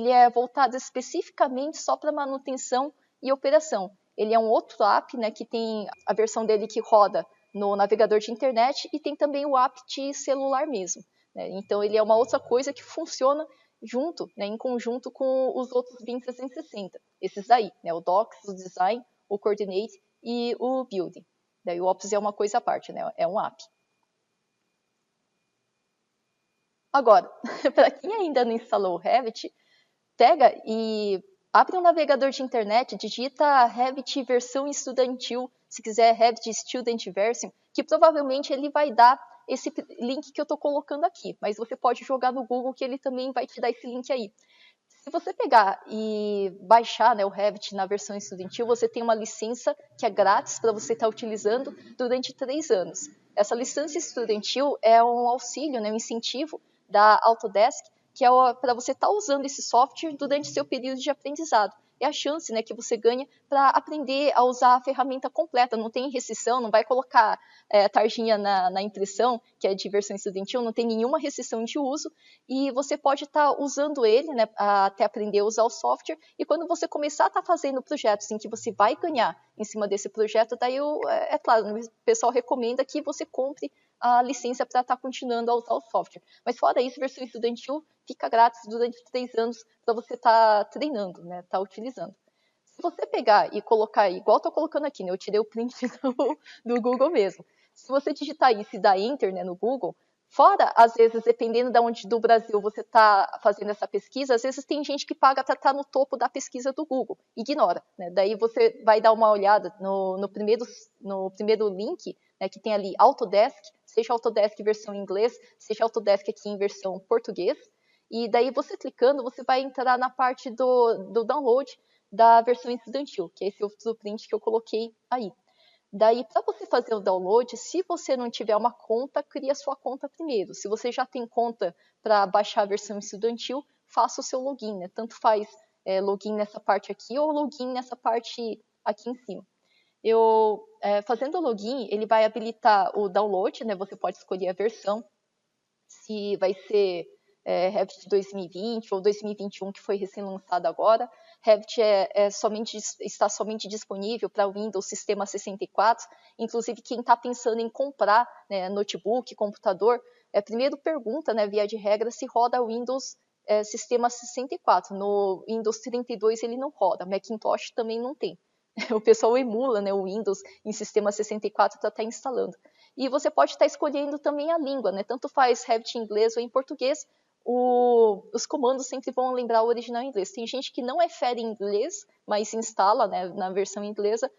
é voltado especificamente só para manutenção e operação. Ele é um outro app, né, que tem a versão dele que roda no navegador de internet e tem também o app de celular mesmo, né? Então ele é uma outra coisa que funciona junto, né, em conjunto com os outros BIM 360. Esses daí, né, o Docs, o Design, o Coordinate e o Building. Daí o Ops é uma coisa à parte, né, é um app. Agora, para quem ainda não instalou o Revit, pega e abre um navegador de internet, digita Revit versão estudantil, se quiser Revit Student Version, que provavelmente ele vai dar esse link que eu estou colocando aqui, mas você pode jogar no Google que ele também vai te dar esse link aí. Se você pegar e baixar, né, o Revit na versão estudantil, você tem uma licença que é grátis para você estar utilizando durante 3 anos. Essa licença estudantil é um auxílio, né, um incentivo da Autodesk, que é para você estar usando esse software durante seu período de aprendizado. É a chance, né, que você ganha para aprender a usar a ferramenta completa. Não tem restrição, não vai colocar tarjinha na impressão, que é de versão estudantil, não tem nenhuma restrição de uso, e você pode estar usando ele, né, até aprender a usar o software, e quando você começar a estar fazendo projetos em que você vai ganhar em cima desse projeto, daí é claro, o pessoal recomenda que você compre a licença para estar continuando a usar o software. Mas fora isso, a versão estudantil fica grátis durante 3 anos para você estar treinando, né, estar utilizando. Se você pegar e colocar, igual eu estou colocando aqui, né, eu tirei o print do Google mesmo. Se você digitar isso e dar Enter, né, no Google, fora, às vezes, dependendo de onde do Brasil você está fazendo essa pesquisa, às vezes tem gente que paga para estar no topo da pesquisa do Google. Ignora, né? Daí você vai dar uma olhada no primeiro link, né, que tem ali Autodesk, seja Autodesk versão em inglês, seja Autodesk aqui em versão português. E daí você clicando, você vai entrar na parte do download da versão estudantil, que é esse outro print que eu coloquei aí. Daí, para você fazer o download, se você não tiver uma conta, cria sua conta primeiro. Se você já tem conta para baixar a versão estudantil, faça o seu login, né? Tanto faz login nessa parte aqui ou login nessa parte aqui em cima. Fazendo o login, ele vai habilitar o download, né? Você pode escolher a versão, se vai ser Revit 2020 ou 2021, que foi recém-lançado agora. Revit está somente disponível para Windows Sistema 64. Inclusive, quem está pensando em comprar, né, notebook, computador, primeiro pergunta, né, via de regra, se roda Windows Sistema 64. No Windows 32 ele não roda, Macintosh também não tem. O pessoal emula, né, o Windows em Sistema 64 para estar instalando. E você pode estar escolhendo também a língua, né? Tanto faz Revit em inglês ou em português, os comandos sempre vão lembrar o original em inglês. Tem gente que não é fera em inglês, mas instala, né, na versão inglesa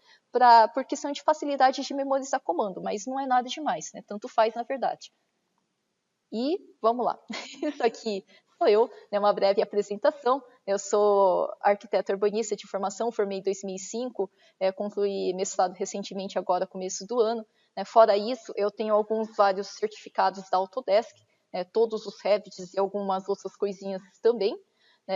por questão de facilidade de memorizar comando, mas não é nada demais, né? Tanto faz na verdade. E vamos lá. Isso aqui sou eu, né, uma breve apresentação. Eu sou arquiteta urbanista de formação, formei em 2005, concluí mestrado recentemente agora, começo do ano. Né. Fora isso, eu tenho vários certificados da Autodesk, né, todos os Revits e algumas outras coisinhas também.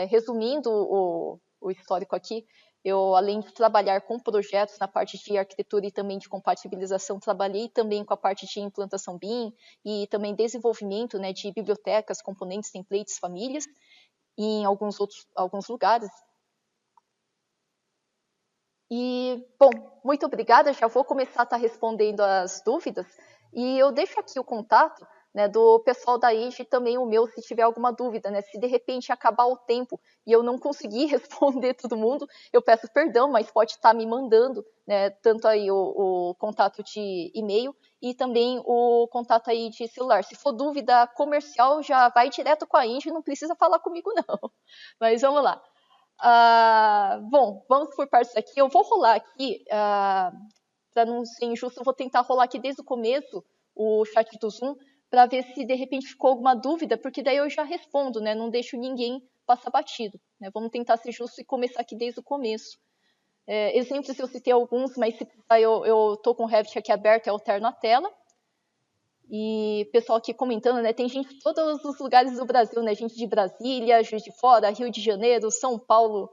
Resumindo o histórico aqui, eu, além de trabalhar com projetos na parte de arquitetura e também de compatibilização, trabalhei também com a parte de implantação BIM e também desenvolvimento, né, de bibliotecas, componentes, templates, famílias, e em alguns lugares. E, bom, muito obrigada, já vou começar a estar respondendo as dúvidas, e eu deixo aqui o contato, né, do pessoal da Age e também o meu, se tiver alguma dúvida, né, se de repente acabar o tempo e eu não conseguir responder todo mundo, eu peço perdão, mas pode estar me mandando, né, tanto aí o contato de e-mail e também o contato aí de celular. Se for dúvida comercial, já vai direto com a Age, não precisa falar comigo não. Mas vamos lá. Bom, vamos por partes aqui. Eu vou rolar aqui, para não ser injusto, eu vou tentar rolar aqui desde o começo o chat do Zoom, para ver se de repente ficou alguma dúvida, porque daí eu já respondo, né? Não deixo ninguém passar batido. Né? Vamos tentar ser justo e começar aqui desde o começo. Exemplos eu citei alguns, mas se precisar eu tô com o Revit aqui aberto, eu alterno a tela. E pessoal aqui comentando, né? Tem gente de todos os lugares do Brasil, né? Gente de Brasília, Juiz de Fora, Rio de Janeiro, São Paulo,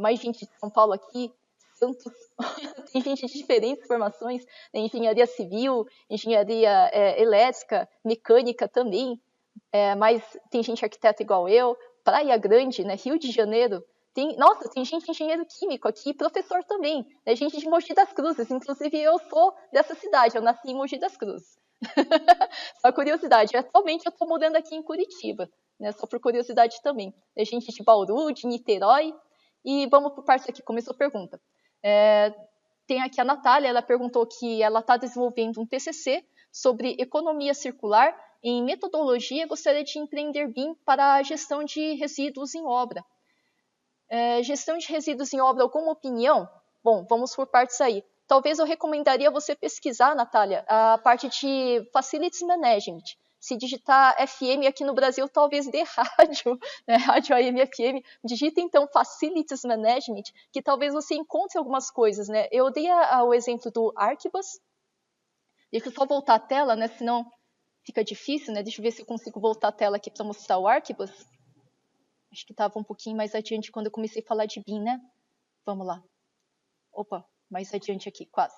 mais gente de São Paulo aqui, Santos. Tem gente de diferentes formações, né? Engenharia civil, engenharia elétrica, mecânica também. Mas tem gente arquiteta igual eu, Praia Grande, né? Rio de Janeiro. Nossa, tem gente engenheiro químico aqui, professor também, né? Gente de Mogi das Cruzes. Inclusive eu sou dessa cidade, eu nasci em Mogi das Cruzes. Só curiosidade, atualmente eu estou morando aqui em Curitiba, né? Só por curiosidade também. É gente de Bauru, de Niterói. E vamos por partes aqui, começou a pergunta. Tem aqui a Natália, ela perguntou que ela está desenvolvendo um TCC sobre economia circular em metodologia, gostaria de empreender BIM para a gestão de resíduos em obra. Gestão de resíduos em obra, alguma opinião? Bom, vamos por partes aí. Talvez eu recomendaria você pesquisar, Natália, a parte de Facilities Management. Se digitar FM aqui no Brasil, talvez dê rádio, né? Rádio AM FM. Digita então Facilities Management, que talvez você encontre algumas coisas, né? Eu dei o exemplo do Arquibus. Deixa eu só voltar a tela, né? Senão fica difícil, né? Deixa eu ver se eu consigo voltar a tela aqui para mostrar o Arquibus. Acho que estava um pouquinho mais adiante quando eu comecei a falar de BIM, né? Vamos lá. Opa, mais adiante aqui, quase.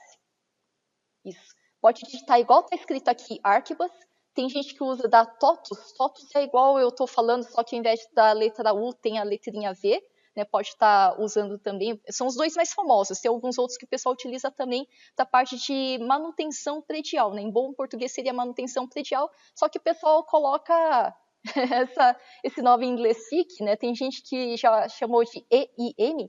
Isso. Pode digitar igual está escrito aqui, Arquibus. Tem gente que usa da TOTUS. TOTUS é igual eu estou falando, só que ao invés da letra U tem a letrinha V. Né, pode estar usando também. São os dois mais famosos. Tem alguns outros que o pessoal utiliza também da parte de manutenção predial. Né? Em bom português seria manutenção predial, só que o pessoal coloca esse nome em inglês SIC. Né? Tem gente que já chamou de EIM,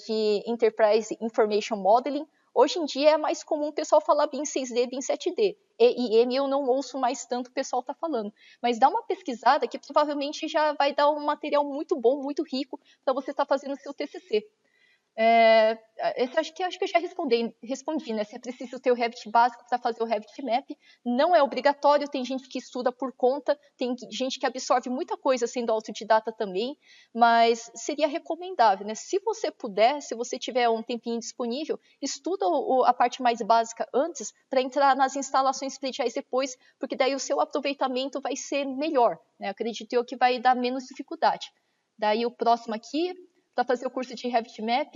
de Enterprise Information Modeling. Hoje em dia é mais comum o pessoal falar BIM 6D, BIM 7D. EIM eu não ouço mais tanto o pessoal tá falando. Mas dá uma pesquisada que provavelmente já vai dar um material muito bom, muito rico para você estar fazendo o seu TCC. Acho que eu já respondi, né? Se é preciso ter o Revit básico para fazer o Revit Map, não é obrigatório, tem gente que estuda por conta, tem gente que absorve muita coisa sendo autodidata também, mas seria recomendável, né? Se você puder, se você tiver um tempinho disponível, estuda a parte mais básica antes para entrar nas instalações prediais depois, porque daí o seu aproveitamento vai ser melhor, né? Acredito eu que vai dar menos dificuldade. Daí o próximo aqui, para fazer o curso de Revit Map,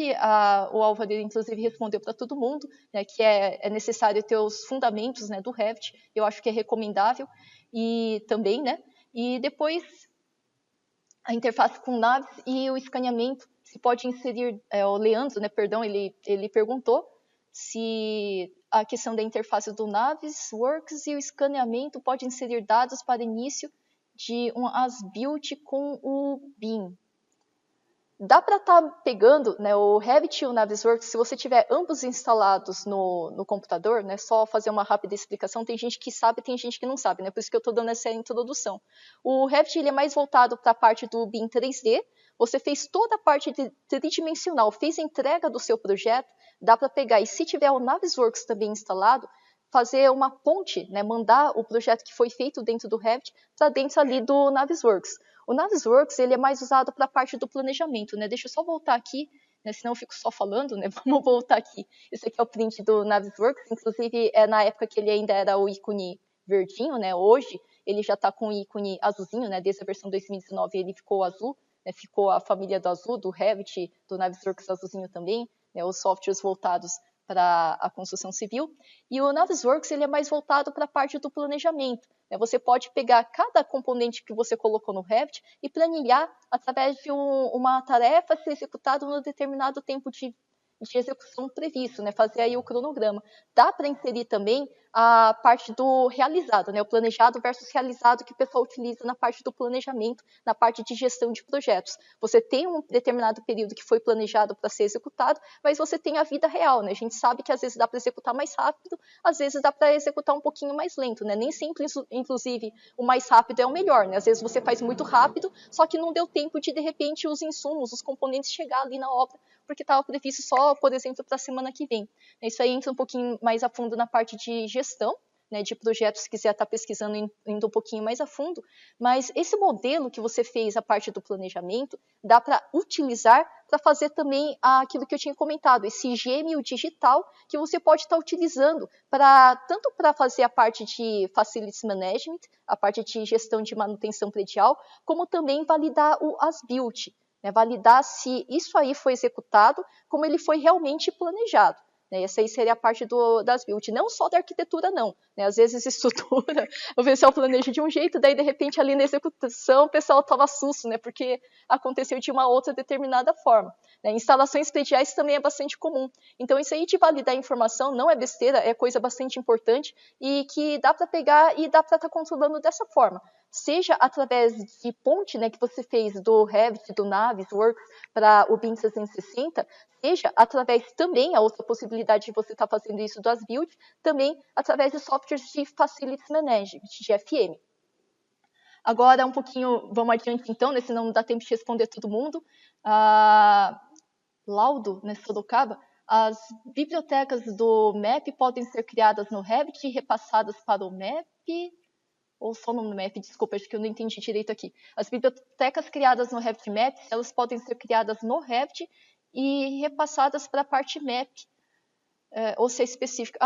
o Álvaro, inclusive, respondeu para todo mundo, né, que é necessário ter os fundamentos, né, do Revit. Eu acho que é recomendável. E também, né? E depois, a interface com naves e o escaneamento. Se pode inserir, o Leandro, né, perdão, ele perguntou se a questão da interface do Navisworks e o escaneamento pode inserir dados para início de um as-built com o BIM. Dá para estar pegando, né, o Revit e o Navisworks, se você tiver ambos instalados no computador, né, só fazer uma rápida explicação, tem gente que sabe, tem gente que não sabe, né, por isso que eu estou dando essa introdução. O Revit ele é mais voltado para a parte do BIM 3D, você fez toda a parte tridimensional, fez a entrega do seu projeto, dá para pegar, e se tiver o Navisworks também instalado, fazer uma ponte, né, mandar o projeto que foi feito dentro do Revit para dentro ali do Navisworks. O Navisworks ele é mais usado para a parte do planejamento, né? Deixa eu só voltar aqui, né, senão eu fico só falando, né? Vamos voltar aqui. Esse aqui é o print do Navisworks, inclusive é na época que ele ainda era o ícone verdinho, né? Hoje ele já está com o ícone azulzinho, né? Desde a versão 2019 ele ficou azul, né? Ficou a família do azul, do Revit, do Navisworks azulzinho também, né? Os softwares voltados para a construção civil. E o Navisworks ele é mais voltado para a parte do planejamento. Né? Você pode pegar cada componente que você colocou no Revit e planilhar através de uma tarefa ser executada em um determinado tempo de execução previsto, né? Fazer aí o cronograma. Dá para inserir também a parte do realizado, né? O planejado versus realizado que o pessoal utiliza na parte do planejamento, na parte de gestão de projetos. Você tem um determinado período que foi planejado para ser executado, mas você tem a vida real, né? A gente sabe que às vezes dá para executar mais rápido, às vezes dá para executar um pouquinho mais lento, né? Nem sempre, inclusive, o mais rápido é o melhor, né? Às vezes você faz muito rápido, só que não deu tempo de repente, os insumos, os componentes chegar ali na obra, porque estava previsto só, por exemplo, para a semana que vem. Isso aí entra um pouquinho mais a fundo na parte de gestão, né, de projetos, se quiser estar pesquisando, indo um pouquinho mais a fundo, mas esse modelo que você fez, a parte do planejamento, dá para utilizar para fazer também aquilo que eu tinha comentado, esse gêmeo digital que você pode estar utilizando tanto para fazer a parte de Facilities Management, a parte de gestão de manutenção predial, como também validar o as-built, né, validar se isso aí foi executado como ele foi realmente planejado. Né, essa aí seria a parte das build, não só da arquitetura, não. Né, às vezes estrutura, o pessoal planeja de um jeito, daí de repente ali na execução o pessoal toma susto, né, porque aconteceu de uma outra determinada forma. Né, instalações prediais também é bastante comum. Então isso aí de validar a informação não é besteira, é coisa bastante importante e que dá para pegar e dá para estar controlando dessa forma. Seja através de ponte, né, que você fez do Revit, do Navisworks para o BIM 360, seja através também, a outra possibilidade de você estar fazendo isso do as-built, também através de softwares de Facilities Management, de FM. Agora, um pouquinho, vamos adiante então, né, senão não dá tempo de responder todo mundo. Laudo, né, Sorocaba, as bibliotecas do MAP podem ser criadas no Revit e repassadas para o MAP... ou só no MAP, desculpa, acho que eu não entendi direito aqui. As bibliotecas criadas no Revit Maps, elas podem ser criadas no Revit e repassadas para a parte MAP, ou ser específica.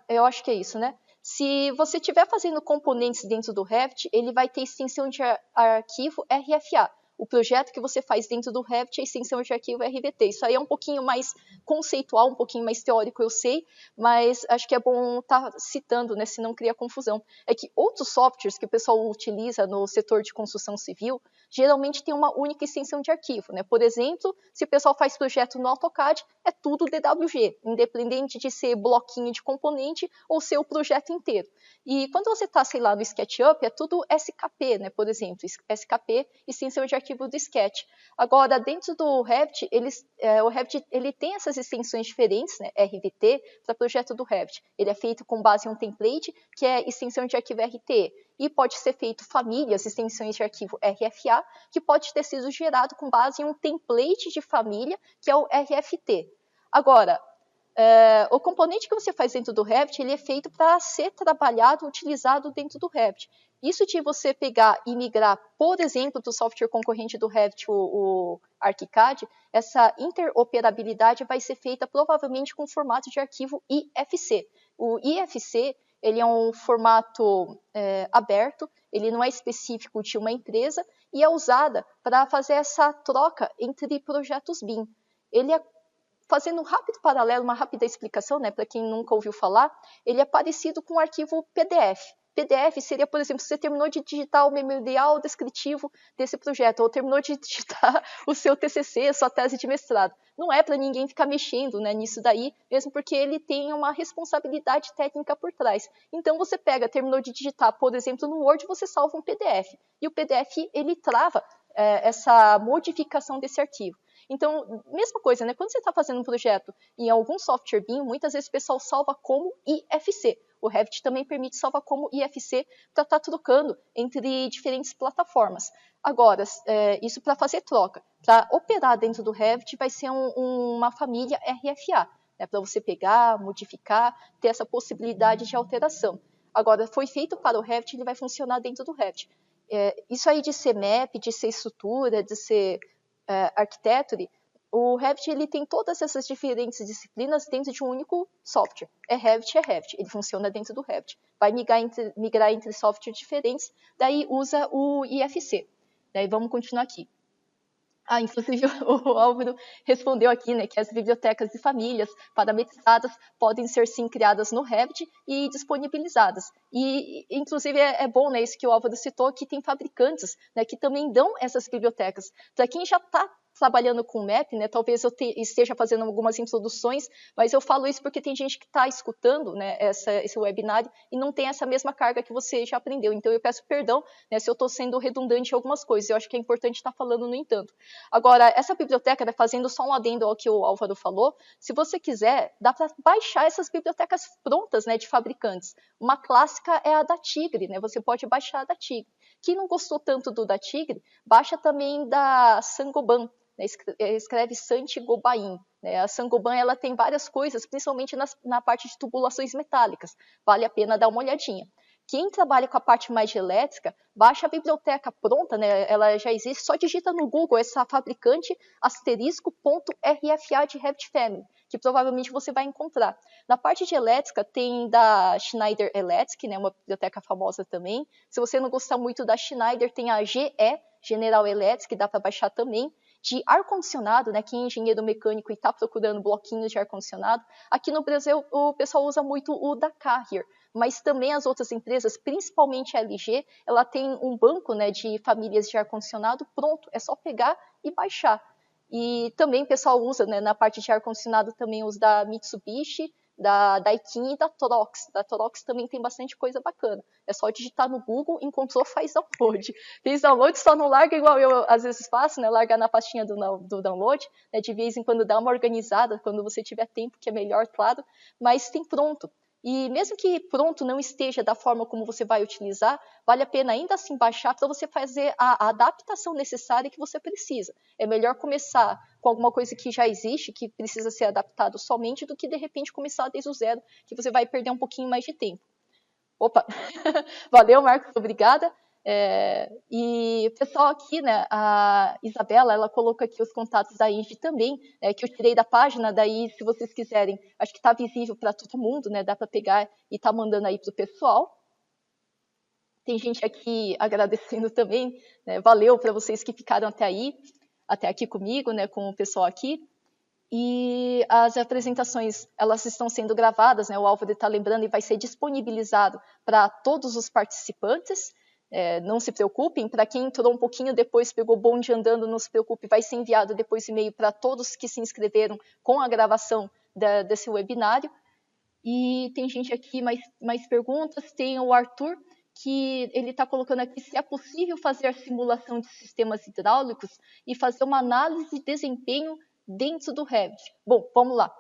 Eu acho que é isso, né? Se você estiver fazendo componentes dentro do Revit, ele vai ter extensão de arquivo RFA. O projeto que você faz dentro do Revit é extensão de arquivo RVT. Isso aí é um pouquinho mais conceitual, um pouquinho mais teórico, eu sei, mas acho que é bom estar citando, né, se não cria confusão. É que outros softwares que o pessoal utiliza no setor de construção civil, geralmente tem uma única extensão de arquivo. Né? Por exemplo, se o pessoal faz projeto no AutoCAD, é tudo DWG, independente de ser bloquinho de componente ou ser o projeto inteiro. E quando você está, sei lá, no SketchUp, é tudo SKP, né? Por exemplo, SKP, extensão de arquivo do Sketch. Agora, dentro do Revit, o Revit ele tem essas extensões diferentes, né? RVT, para projeto do Revit. Ele é feito com base em um template, que é extensão de arquivo RT. E pode ser feito famílias, extensões de arquivo RFA, que pode ter sido gerado com base em um template de família, que é o RFT. Agora, o componente que você faz dentro do Revit, ele é feito para ser trabalhado, utilizado dentro do Revit. Isso de você pegar e migrar, por exemplo, do software concorrente do Revit, o ArchiCAD, essa interoperabilidade vai ser feita provavelmente com formato de arquivo IFC. O IFC ele é um formato aberto, ele não é específico de uma empresa e é usada para fazer essa troca entre projetos BIM. Ele é, fazendo um rápido paralelo, uma rápida explicação, né, para quem nunca ouviu falar, ele é parecido com o arquivo PDF. PDF seria, por exemplo, você terminou de digitar o memorial descritivo desse projeto, ou terminou de digitar o seu TCC, sua tese de mestrado. Não é para ninguém ficar mexendo, né, nisso daí, mesmo porque ele tem uma responsabilidade técnica por trás. Então você pega, terminou de digitar, por exemplo, no Word, você salva um PDF. E o PDF, ele trava essa modificação desse arquivo. Então, mesma coisa, né? Quando você está fazendo um projeto em algum software BIM, muitas vezes o pessoal salva como IFC. O Revit também permite salvar como IFC para estar trocando entre diferentes plataformas. Agora, isso para fazer troca. Para operar dentro do Revit vai ser uma família RFA. né, para você pegar, modificar, ter essa possibilidade de alteração. Agora, foi feito para o Revit, ele vai funcionar dentro do Revit. Isso aí de ser map, de ser estrutura, de ser architecture, o Revit ele tem todas essas diferentes disciplinas dentro de um único software. É Revit, ele funciona dentro do Revit. Vai migrar entre softwares diferentes, daí usa o IFC. Daí vamos continuar aqui. Inclusive o Álvaro respondeu aqui, né, que as bibliotecas de famílias parametrizadas podem ser sim criadas no Revit e disponibilizadas. E inclusive é bom, né, isso que o Álvaro citou, que tem fabricantes, né, que também dão essas bibliotecas. Para quem já está trabalhando com Map, né, talvez eu esteja fazendo algumas introduções, mas eu falo isso porque tem gente que está escutando, né, esse webinário e não tem essa mesma carga que você já aprendeu. Então eu peço perdão, né, se eu estou sendo redundante em algumas coisas. Eu acho que é importante estar falando, no entanto. Agora, essa biblioteca, né, fazendo só um adendo ao que o Álvaro falou, se você quiser, dá para baixar essas bibliotecas prontas, né, de fabricantes. Uma clássica é a da Tigre, né, você pode baixar a da Tigre. Quem não gostou tanto do da Tigre, baixa também da Saint-Gobain, né, escreve Saint-Gobain. Né, a Saint-Gobain ela tem várias coisas, principalmente na parte de tubulações metálicas. Vale a pena dar uma olhadinha. Quem trabalha com a parte mais de elétrica, baixa a biblioteca pronta, né? Ela já existe, só digita no Google essa fabricante *.rfa de Revit Family, que provavelmente você vai encontrar. Na parte de elétrica, tem da Schneider Electric, né? Uma biblioteca famosa também. Se você não gostar muito da Schneider, tem a GE, General Electric, que dá para baixar também. De ar-condicionado, né? Quem é engenheiro mecânico e está procurando bloquinhos de ar-condicionado, aqui no Brasil o pessoal usa muito o da Carrier, mas também as outras empresas, principalmente a LG, ela tem um banco, né, de famílias de ar-condicionado pronto, é só pegar e baixar. E também o pessoal usa, né, na parte de ar-condicionado, também usa da Mitsubishi, da Daikin e da Torox. Da Torox também tem bastante coisa bacana. É só digitar no Google, encontrou, faz download. Fiz download, só não larga igual eu às vezes faço, né? Largar na pastinha do download, né? De vez em quando dá uma organizada, quando você tiver tempo, que é melhor, claro, mas tem pronto. E mesmo que pronto não esteja da forma como você vai utilizar, vale a pena ainda assim baixar para você fazer a adaptação necessária que você precisa. É melhor começar com alguma coisa que já existe, que precisa ser adaptado somente, do que de repente começar desde o zero, que você vai perder um pouquinho mais de tempo. Opa! Valeu, Marcos, obrigada. E o pessoal aqui, né, a Isabela, ela colocou aqui os contatos da Inge também, que eu tirei da página, daí se vocês quiserem, acho que está visível para todo mundo, né, dá para pegar e tá mandando aí pro pessoal. Tem gente aqui agradecendo também, né, valeu para vocês que ficaram até aqui comigo, né, com o pessoal aqui. E as apresentações, elas estão sendo gravadas, né, o Álvaro está lembrando, e vai ser disponibilizado para todos os participantes. Não se preocupem, para quem entrou um pouquinho depois, pegou bonde andando, não se preocupe, vai ser enviado depois e-mail para todos que se inscreveram com a gravação desse webinário. E tem gente aqui, mais perguntas, tem o Arthur, que ele está colocando aqui se é possível fazer a simulação de sistemas hidráulicos e fazer uma análise de desempenho dentro do Revit. Bom, vamos lá.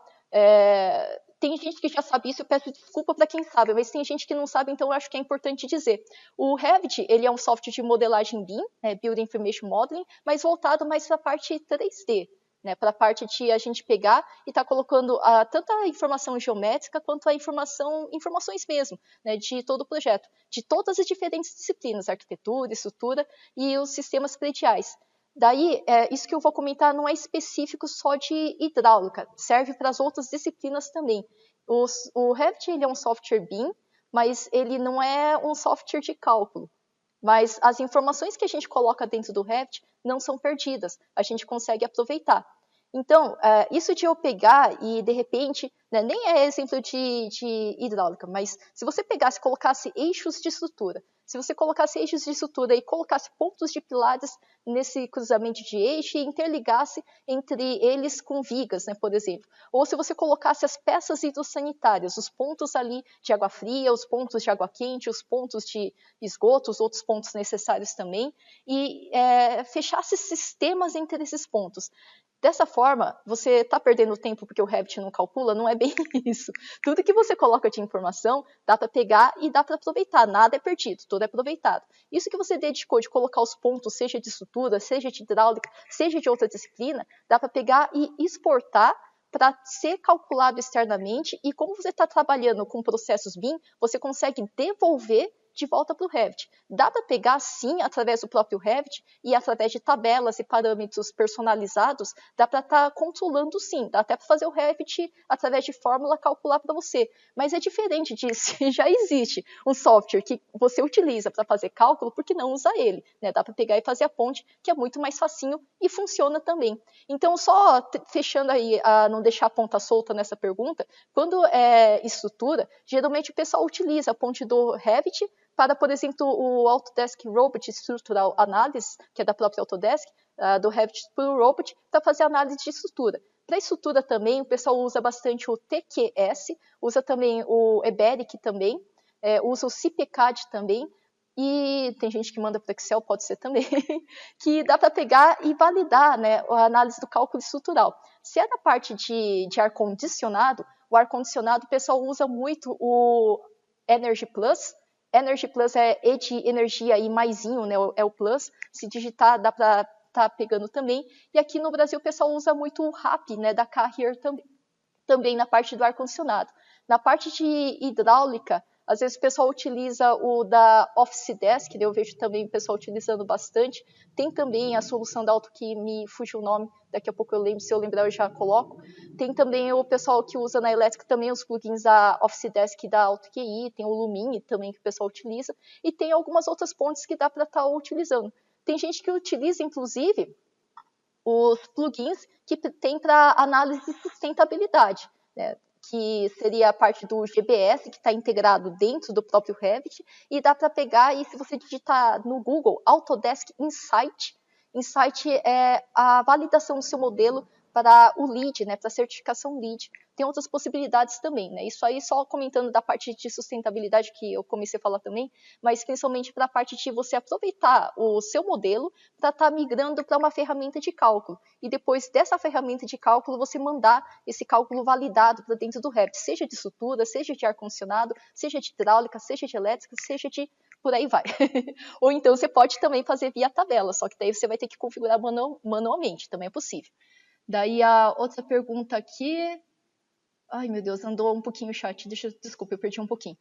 Tem gente que já sabe isso, eu peço desculpa para quem sabe, mas tem gente que não sabe, então eu acho que é importante dizer. O Revit, ele é um software de modelagem BIM, Building Information Modeling, mas voltado mais para a parte 3D, né, para a parte de a gente pegar e estar colocando tanto a informação geométrica quanto a informações mesmo, né, de todo o projeto, de todas as diferentes disciplinas, arquitetura, estrutura e os sistemas prediais. Daí, isso que eu vou comentar não é específico só de hidráulica, serve para as outras disciplinas também. O Revit ele é um software BIM, mas ele não é um software de cálculo. Mas as informações que a gente coloca dentro do Revit não são perdidas, a gente consegue aproveitar. Então, isso de eu pegar e, de repente, né, nem é exemplo de hidráulica, mas se você pegasse e colocasse eixos de estrutura, se você colocasse eixos de estrutura e colocasse pontos de pilares nesse cruzamento de eixo e interligasse entre eles com vigas, né, por exemplo. Ou se você colocasse as peças hidrossanitárias, os pontos ali de água fria, os pontos de água quente, os pontos de esgoto, os outros pontos necessários também, e fechasse sistemas entre esses pontos. Dessa forma, você está perdendo tempo porque o Revit não calcula? Não é bem isso. Tudo que você coloca de informação, dá para pegar e dá para aproveitar. Nada é perdido, tudo é aproveitado. Isso que você dedicou de colocar os pontos, seja de estrutura, seja de hidráulica, seja de outra disciplina, dá para pegar e exportar para ser calculado externamente, e como você está trabalhando com processos BIM, você consegue devolver de volta para o Revit. Dá para pegar, sim, através do próprio Revit, e através de tabelas e parâmetros personalizados, dá para estar controlando, sim. Dá até para fazer o Revit, através de fórmula, calcular para você. Mas é diferente disso. Já existe um software que você utiliza para fazer cálculo, por que não usar ele? Né? Dá para pegar e fazer a ponte, que é muito mais facinho e funciona também. Então, só fechando aí, a não deixar a ponta solta nessa pergunta, quando é estrutura, geralmente o pessoal utiliza a ponte do Revit para, por exemplo, o Autodesk Robot Structural Analysis, que é da própria Autodesk, do Revit para o Robot, para fazer análise de estrutura. Para estrutura também, o pessoal usa bastante o TQS, usa também o EBERIC também, usa o CPCAD também, e tem gente que manda para Excel, pode ser também, que dá para pegar e validar, né, a análise do cálculo estrutural. Se é da parte de ar-condicionado, o ar-condicionado o pessoal usa muito o Energy Plus. Energy Plus é E de energia e maisinho, né, é o Plus. Se digitar, dá para tá pegando também. E aqui no Brasil o pessoal usa muito o RAP, né, da Carrier também na parte do ar-condicionado. Na parte de hidráulica, às vezes o pessoal utiliza o da Office Desk, eu vejo também o pessoal utilizando bastante. Tem também a solução da Auto, que me fugiu o nome, daqui a pouco eu lembro, se eu lembrar eu já coloco. Tem também o pessoal que usa na elétrica também os plugins da Office Desk da AutoQI, tem o Lumine também que o pessoal utiliza, e tem algumas outras pontes que dá para estar utilizando. Tem gente que utiliza, inclusive, os plugins que tem para análise de sustentabilidade, né, que seria a parte do GBS, que está integrado dentro do próprio Revit, e dá para pegar, e se você digitar no Google Autodesk Insight, Insight é a validação do seu modelo para o LEED, né, para a certificação LEED. Tem outras possibilidades também, né? Isso aí só comentando da parte de sustentabilidade que eu comecei a falar também, mas principalmente para a parte de você aproveitar o seu modelo para estar migrando para uma ferramenta de cálculo. E depois dessa ferramenta de cálculo, você mandar esse cálculo validado para dentro do Revit, seja de estrutura, seja de ar-condicionado, seja de hidráulica, seja de elétrica, seja de por aí vai. Ou então você pode também fazer via tabela, só que daí você vai ter que configurar manualmente, também é possível. Daí a outra pergunta aqui. Ai, meu Deus, andou um pouquinho o chat. Desculpa, eu perdi um pouquinho.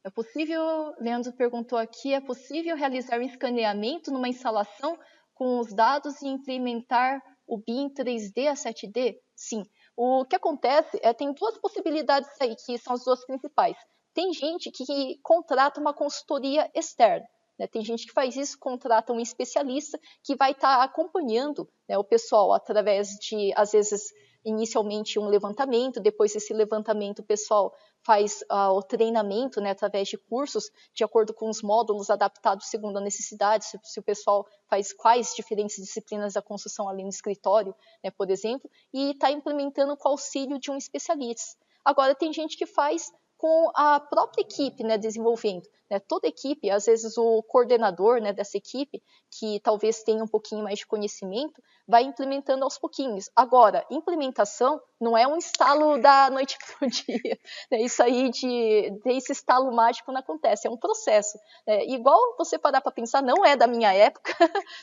É possível, Leandro perguntou aqui, é possível realizar um escaneamento numa instalação com os dados e implementar o BIM 3D a 7D? Sim. O que acontece tem duas possibilidades aí, que são as duas principais. Tem gente que contrata uma consultoria externa. Né? Tem gente que faz isso, contrata um especialista que vai estar acompanhando, né, o pessoal através de, às vezes, inicialmente um levantamento, depois desse levantamento o pessoal faz o treinamento, né, através de cursos, de acordo com os módulos adaptados segundo a necessidade, se o pessoal faz quais diferentes disciplinas da construção ali no escritório, né, por exemplo, e está implementando com o auxílio de um especialista. Agora, tem gente que faz com a própria equipe, né, desenvolvendo. Né, toda equipe, às vezes o coordenador, né, dessa equipe, que talvez tenha um pouquinho mais de conhecimento, vai implementando aos pouquinhos. Agora, implementação não é um instalo da noite para o dia. Né, isso aí esse estalo mágico não acontece, é um processo. Né, igual você parar para pensar, não é da minha época,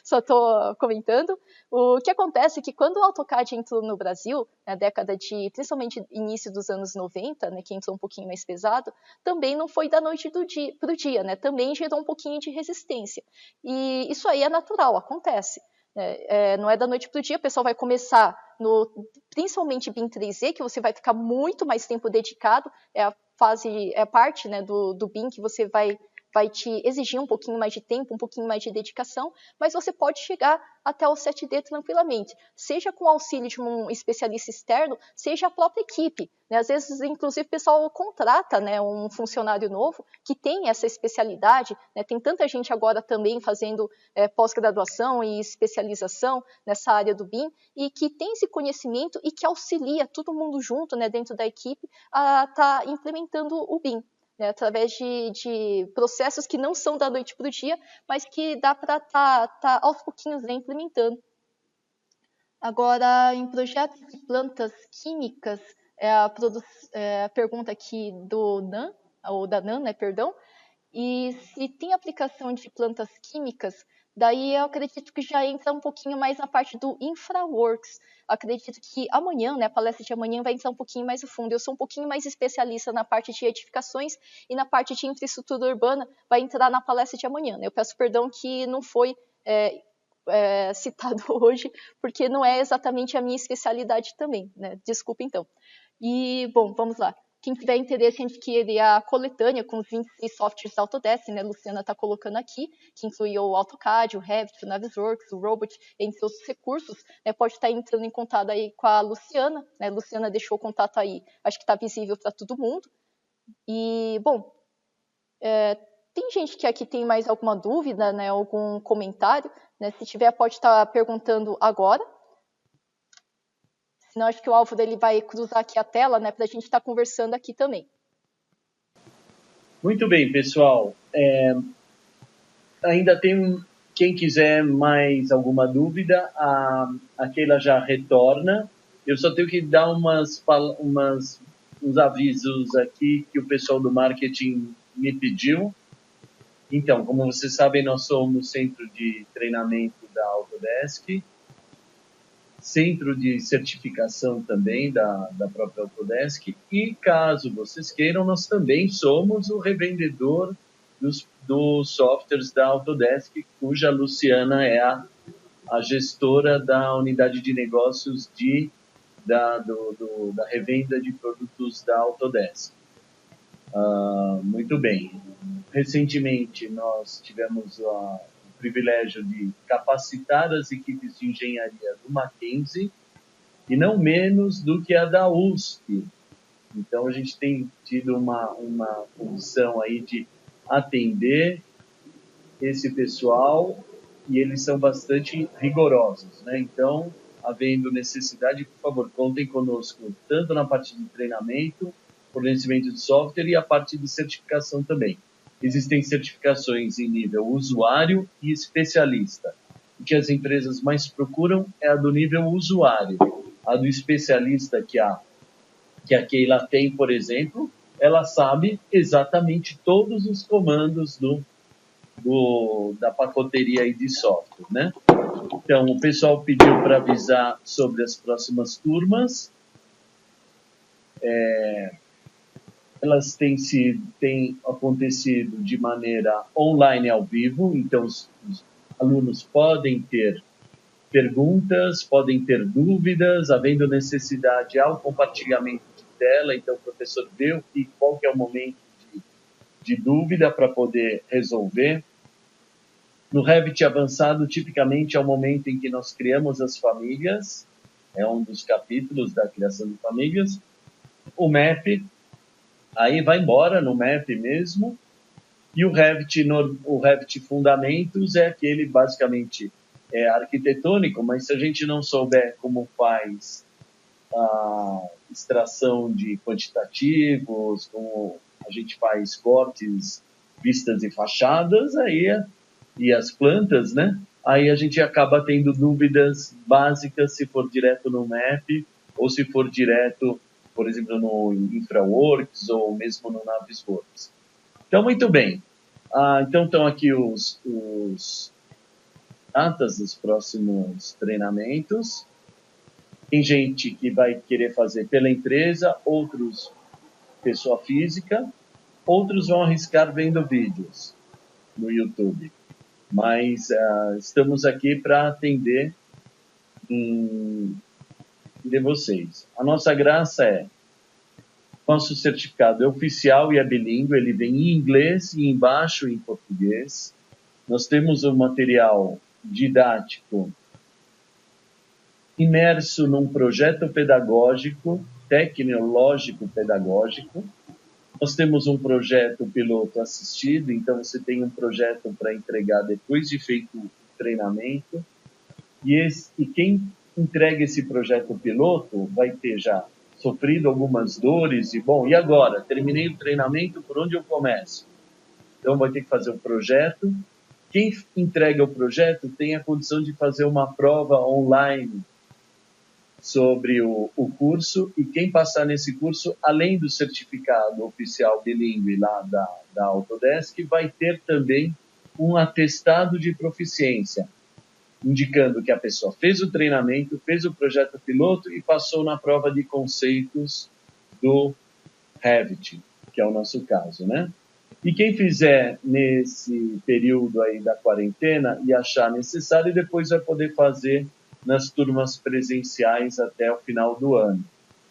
só estou comentando. O que acontece é que quando o AutoCAD entrou no Brasil, na década de, principalmente início dos anos 90, né, que entrou um pouquinho mais pesado, também não foi da noite para o dia, né, também gerou um pouquinho de resistência. E isso aí é natural, acontece. Não é da noite para o dia, o pessoal vai começar principalmente BIM 3D, que você vai ficar muito mais tempo dedicado, é a parte, né, do BIM que você vai te exigir um pouquinho mais de tempo, um pouquinho mais de dedicação, mas você pode chegar até o 7D tranquilamente, seja com o auxílio de um especialista externo, seja a própria equipe. Né? Às vezes, inclusive, o pessoal contrata, né, um funcionário novo que tem essa especialidade. Né? Tem tanta gente agora também fazendo pós-graduação e especialização nessa área do BIM, e que tem esse conhecimento e que auxilia todo mundo junto, né, dentro da equipe a estar implementando o BIM. Né, através de processos que não são da noite para o dia, mas que dá para tá aos pouquinhos, né, implementando. Agora, em projetos de plantas químicas, a pergunta aqui do NAN, ou da NAN, né, perdão, e se tem aplicação de plantas químicas Daí eu acredito que já entra um pouquinho mais na parte do InfraWorks. Acredito que amanhã, né, a palestra de amanhã vai entrar um pouquinho mais a fundo. Eu sou um pouquinho mais especialista na parte de edificações e na parte de infraestrutura urbana vai entrar na palestra de amanhã, né? Eu peço perdão que não foi citado hoje, porque não é exatamente a minha especialidade também, né? Desculpa então. E, bom, vamos lá. Quem tiver interesse em adquirir a coletânea com os 26 softwares da Autodesk, né, a Luciana está colocando aqui, que inclui o AutoCAD, o Revit, o Navisworks, o Robot, entre outros recursos, né, pode estar entrando em contato aí com a Luciana, né, a Luciana deixou o contato aí, acho que está visível para todo mundo. E, bom, tem gente que aqui tem mais alguma dúvida, né, algum comentário, né, se tiver pode estar perguntando agora. Senão acho que o Álvaro ele vai cruzar aqui a tela, né, para a gente estar conversando aqui também. Muito bem, pessoal. Ainda tem quem quiser mais alguma dúvida, a Keila já retorna. Eu só tenho que dar uns avisos aqui que o pessoal do marketing me pediu. Então, como vocês sabem, nós somos centro de treinamento da Autodesk, centro de certificação também da própria Autodesk, e caso vocês queiram, nós também somos o revendedor dos softwares da Autodesk, cuja Luciana é a gestora da unidade de negócios da revenda de produtos da Autodesk. Muito bem. Recentemente, nós tivemos o privilégio de capacitar as equipes de engenharia do Mackenzie, e não menos do que a da USP. Então, a gente tem tido uma função aí de atender esse pessoal, e eles são bastante rigorosos, né? Então, havendo necessidade, por favor, contem conosco, tanto na parte de treinamento, fornecimento de software e a parte de certificação também. Existem certificações em nível usuário e especialista. O que as empresas mais procuram é a do nível usuário. A do especialista que a Keila tem, por exemplo, ela sabe exatamente todos os comandos da pacoteria aí de software, né? Então, o pessoal pediu para avisar sobre as próximas turmas. Elas têm acontecido de maneira online ao vivo, então os alunos podem ter perguntas, podem ter dúvidas, havendo necessidade ao compartilhamento de tela, então o professor vê qual que é o momento de dúvida para poder resolver. No Revit avançado, tipicamente é o momento em que nós criamos as famílias, é um dos capítulos da criação de famílias. O MAP, aí vai embora no MAP mesmo, e o Revit Fundamentos é aquele basicamente arquitetônico, mas se a gente não souber como faz a extração de quantitativos, como a gente faz cortes, vistas e fachadas, e as plantas, né? Aí a gente acaba tendo dúvidas básicas se for direto no MAP ou se for direto, por exemplo, no InfraWorks ou mesmo no Navisworks. Então, muito bem. Então, estão aqui os datas dos próximos treinamentos. Tem gente que vai querer fazer pela empresa, outros pessoa física, outros vão arriscar vendo vídeos no YouTube. Mas estamos aqui para atender de vocês. A nossa graça é, nosso certificado é oficial e é bilíngue, ele vem em inglês e embaixo em português. Nós temos um material didático imerso num projeto pedagógico, tecnológico pedagógico. Nós temos um projeto piloto assistido, então você tem um projeto para entregar depois de feito o treinamento. E quem entrega esse projeto piloto vai ter já sofrido algumas dores e agora? Terminei o treinamento, por onde eu começo? Então vai ter que fazer o projeto. Quem entrega o projeto tem a condição de fazer uma prova online sobre o curso, e quem passar nesse curso, além do certificado oficial bilíngue lá da Autodesk, vai ter também um atestado de proficiência, indicando que a pessoa fez o treinamento, fez o projeto piloto e passou na prova de conceitos do Revit, que é o nosso caso, né? E quem fizer nesse período aí da quarentena e achar necessário, depois vai poder fazer nas turmas presenciais até o final do ano.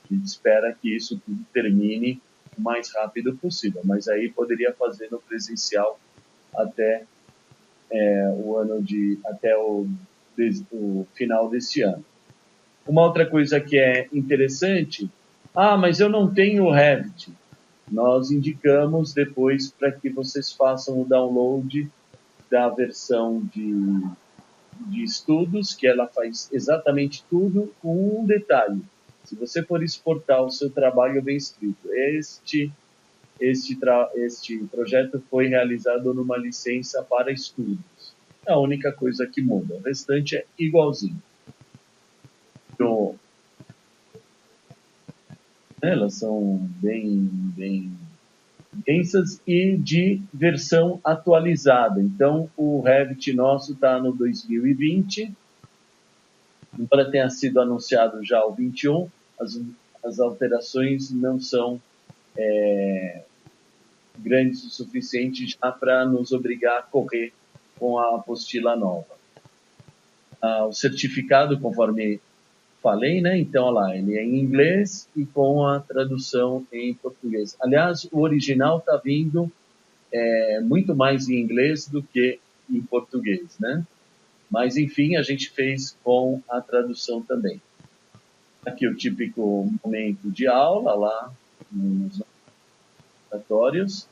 A gente espera que isso tudo termine o mais rápido possível, mas aí poderia fazer no presencial até o final desse ano. Uma outra coisa que é interessante, mas eu não tenho o Revit. Nós indicamos depois para que vocês façam o download da versão de estudos, que ela faz exatamente tudo, com um detalhe. Se você for exportar o seu trabalho bem escrito, este projeto foi realizado numa licença para estudos. É a única coisa que muda. O restante é igualzinho. Então, elas são bem densas e de versão atualizada. Então, o Revit nosso está no 2020, embora tenha sido anunciado já o 21, as alterações não são grandes o suficiente já para nos obrigar a correr com a apostila nova. O certificado, conforme falei, né? Então, olha lá, ele é em inglês e com a tradução em português. Aliás, o original está vindo muito mais em inglês do que em português, né? Mas, enfim, a gente fez com a tradução também. Aqui o típico momento de aula, lá nos laboratórios.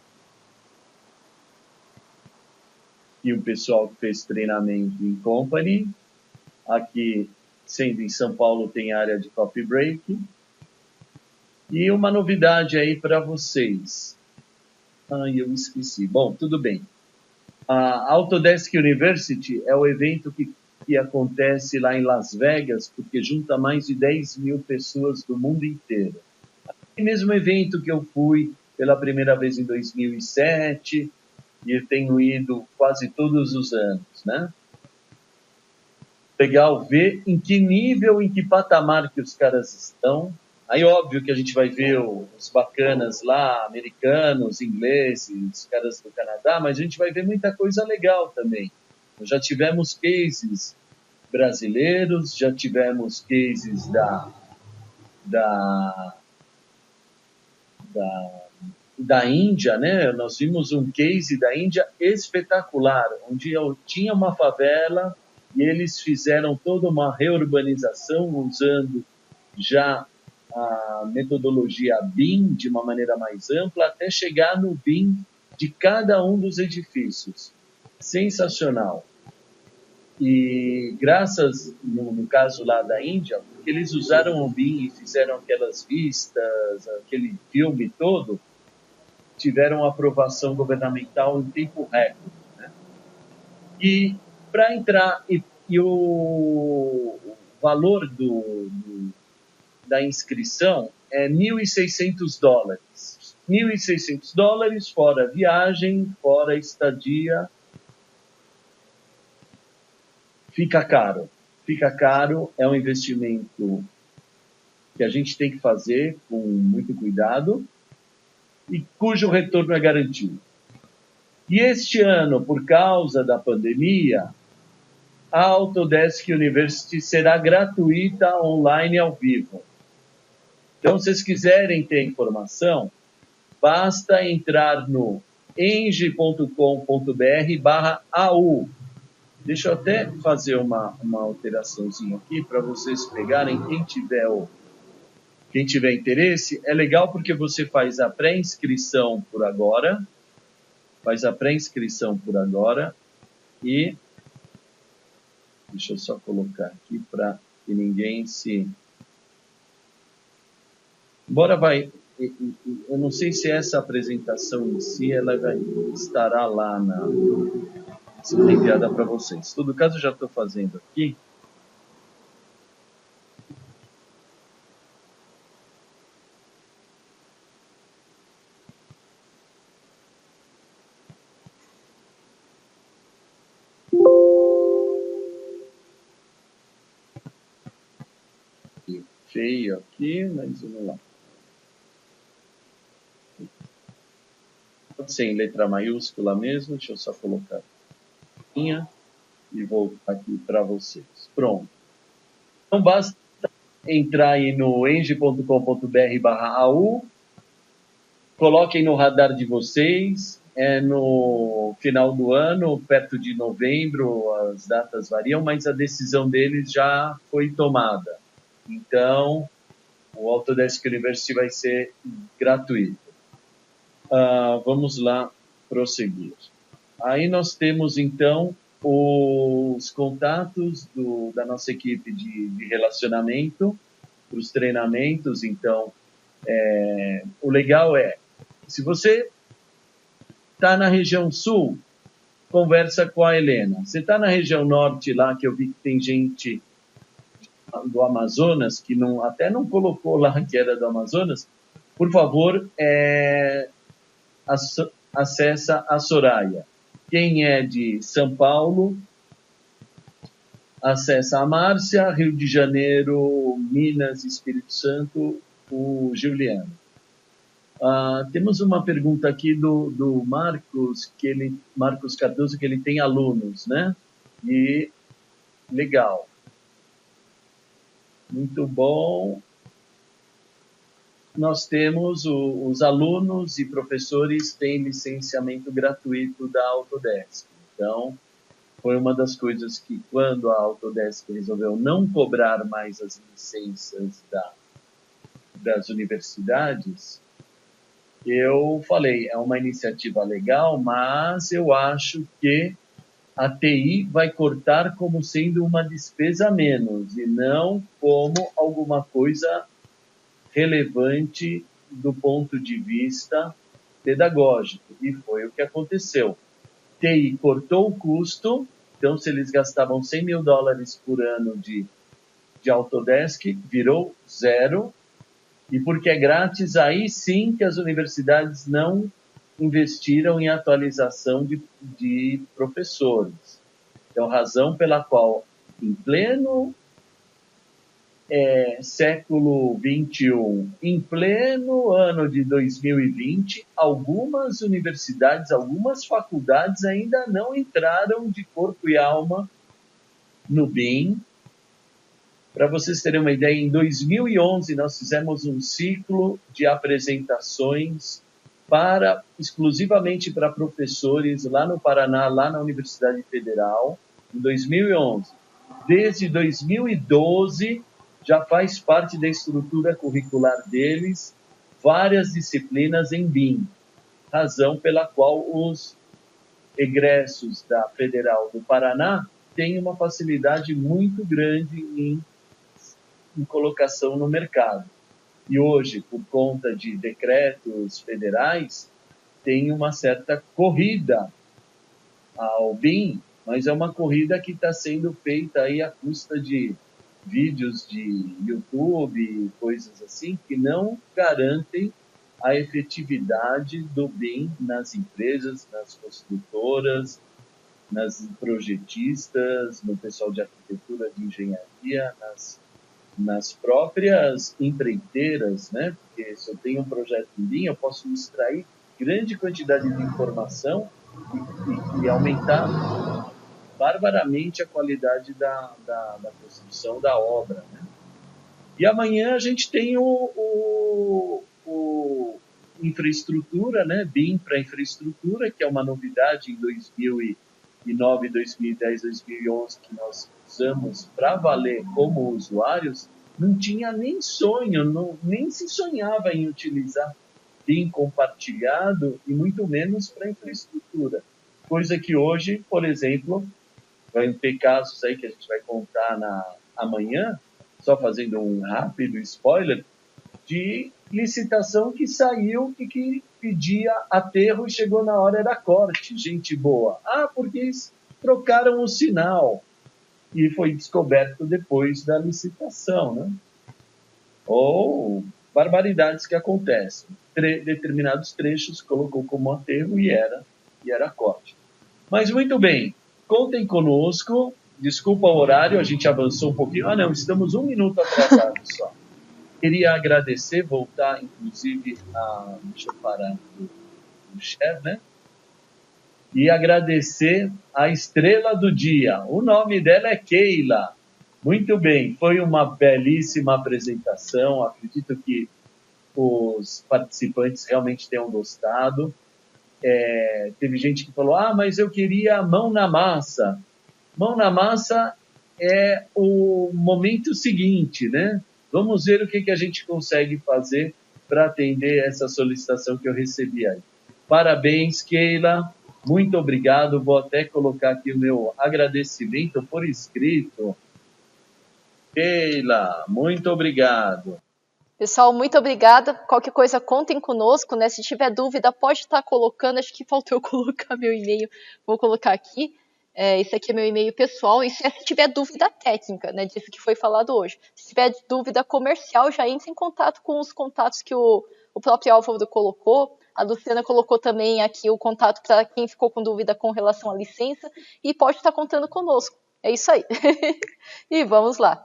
E o pessoal que fez treinamento em company. Aqui, sendo em São Paulo, tem área de coffee break. E uma novidade aí para vocês. Eu esqueci. Bom, tudo bem. A Autodesk University é o evento que acontece lá em Las Vegas, porque junta mais de 10 mil pessoas do mundo inteiro. É o mesmo evento que eu fui pela primeira vez em 2007 e eu tenho ido quase todos os anos, né? Legal ver em que nível, em que patamar que os caras estão. Aí, óbvio que a gente vai ver os bacanas lá, americanos, ingleses, caras do Canadá, mas a gente vai ver muita coisa legal também. Já tivemos cases brasileiros, já tivemos cases da Índia, né? Nós vimos um case da Índia espetacular, onde eu tinha uma favela e eles fizeram toda uma reurbanização usando já a metodologia BIM de uma maneira mais ampla, até chegar no BIM de cada um dos edifícios. Sensacional. E graças, no caso lá da Índia, porque eles usaram o BIM e fizeram aquelas vistas, aquele filme todo, tiveram aprovação governamental em tempo recorde, né? E para entrar, e o valor da inscrição é $1.600. $1.600 fora viagem, fora estadia. Fica caro. Fica caro, é um investimento que a gente tem que fazer com muito cuidado e cujo retorno é garantido. E este ano, por causa da pandemia, a Autodesk University será gratuita, online, ao vivo. Então, se vocês quiserem ter informação, basta entrar no eng.com.br/AU. Deixa eu até fazer uma alteraçãozinha aqui para vocês pegarem. Quem tiver interesse, é legal porque você faz a pré-inscrição por agora. E deixa eu só colocar aqui para que ninguém se... Eu não sei se essa apresentação em si ela estará lá sendo enviada para vocês. Em todo caso, eu já estou fazendo aqui. feio aqui, mas vamos lá. Pode ser em letra maiúscula mesmo, deixa eu só colocar e voltar aqui para vocês. Pronto. Então basta entrar aí no eng.com.br/AU, coloquem no radar de vocês, no final do ano, perto de novembro, as datas variam, mas a decisão deles já foi tomada. Então, o Autodesk University vai ser gratuito. Vamos lá prosseguir. Aí nós temos, então, os contatos da nossa equipe de relacionamento para os treinamentos. Então, o legal se você está na região sul, conversa com a Helena. Você está na região norte lá, que eu vi que tem gente do Amazonas, que até não colocou lá que era do Amazonas, por favor, acessa a Soraya. Quem é de São Paulo, acessa a Márcia, Rio de Janeiro, Minas, Espírito Santo, o Juliano. Temos uma pergunta aqui do Marcos, Marcos Cardoso, que ele tem alunos, né? E legal. Muito bom. Nós temos os alunos e professores têm licenciamento gratuito da Autodesk. Então, foi uma das coisas que, quando a Autodesk resolveu não cobrar mais as licenças das universidades, eu falei, é uma iniciativa legal, mas eu acho que a TI vai cortar como sendo uma despesa a menos e não como alguma coisa relevante do ponto de vista pedagógico. E foi o que aconteceu. TI cortou o custo, então se eles gastavam $100 mil por ano de Autodesk, virou zero. E porque é grátis, aí sim que as universidades não investiram em atualização de professores. Então, razão pela qual, em pleno século XXI, em pleno ano de 2020, algumas universidades, algumas faculdades ainda não entraram de corpo e alma no BIM. Para vocês terem uma ideia, em 2011 nós fizemos um ciclo de apresentações exclusivamente para professores lá no Paraná, lá na Universidade Federal, em 2011. Desde 2012 já faz parte da estrutura curricular deles várias disciplinas em BIM, razão pela qual os egressos da Federal do Paraná têm uma facilidade muito grande em colocação no mercado. E hoje, por conta de decretos federais, tem uma certa corrida ao BIM, mas é uma corrida que está sendo feita aí à custa de vídeos de YouTube, coisas assim, que não garantem a efetividade do BIM nas empresas, nas construtoras, nas projetistas, no pessoal de arquitetura, de engenharia, nas próprias empreiteiras, né? Porque se eu tenho um projeto em BIM, eu posso extrair grande quantidade de informação e aumentar barbaramente a qualidade da construção da obra, né? E amanhã a gente tem o infraestrutura, né? BIM para infraestrutura, que é uma novidade em 2009, 2010, 2011, que nós usamos para valer como usuários. Não tinha nem sonho, nem se sonhava em utilizar BIM compartilhado e muito menos para infraestrutura. Coisa que hoje, por exemplo, vai ter casos aí que a gente vai contar amanhã, só fazendo um rápido spoiler, de licitação que saiu e que pedia aterro e chegou na hora da corte. Gente boa. Porque eles trocaram o sinal e foi descoberto depois da licitação, né? Ou barbaridades que acontecem. Determinados trechos colocou como aterro e era corte. Mas muito bem, contem conosco. Desculpa o horário, a gente avançou um pouquinho. Não, estamos 1 minuto atrasados só. Queria agradecer, voltar, inclusive, deixa eu parar o share, né? E agradecer a estrela do dia. O nome dela é Keila. Muito bem, foi uma belíssima apresentação. Acredito que os participantes realmente tenham gostado. Teve gente que falou, mas eu queria mão na massa. Mão na massa é o momento seguinte, né? Vamos ver o que a gente consegue fazer para atender essa solicitação que eu recebi aí. Parabéns, Keila. Muito obrigado. Vou até colocar aqui o meu agradecimento por escrito. Keila, muito obrigado. Pessoal, muito obrigada. Qualquer coisa, contem conosco, né? Se tiver dúvida, pode estar colocando. Acho que faltou eu colocar meu e-mail. Vou colocar aqui. Esse aqui é meu e-mail pessoal. E se tiver dúvida técnica, né? Disso que foi falado hoje. Se tiver dúvida comercial, já entre em contato com os contatos que o próprio Álvaro colocou. A Luciana colocou também aqui o contato para quem ficou com dúvida com relação à licença. E pode estar contando conosco. É isso aí. E vamos lá.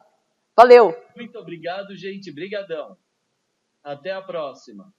Valeu! Muito obrigado, gente. Brigadão. Até a próxima.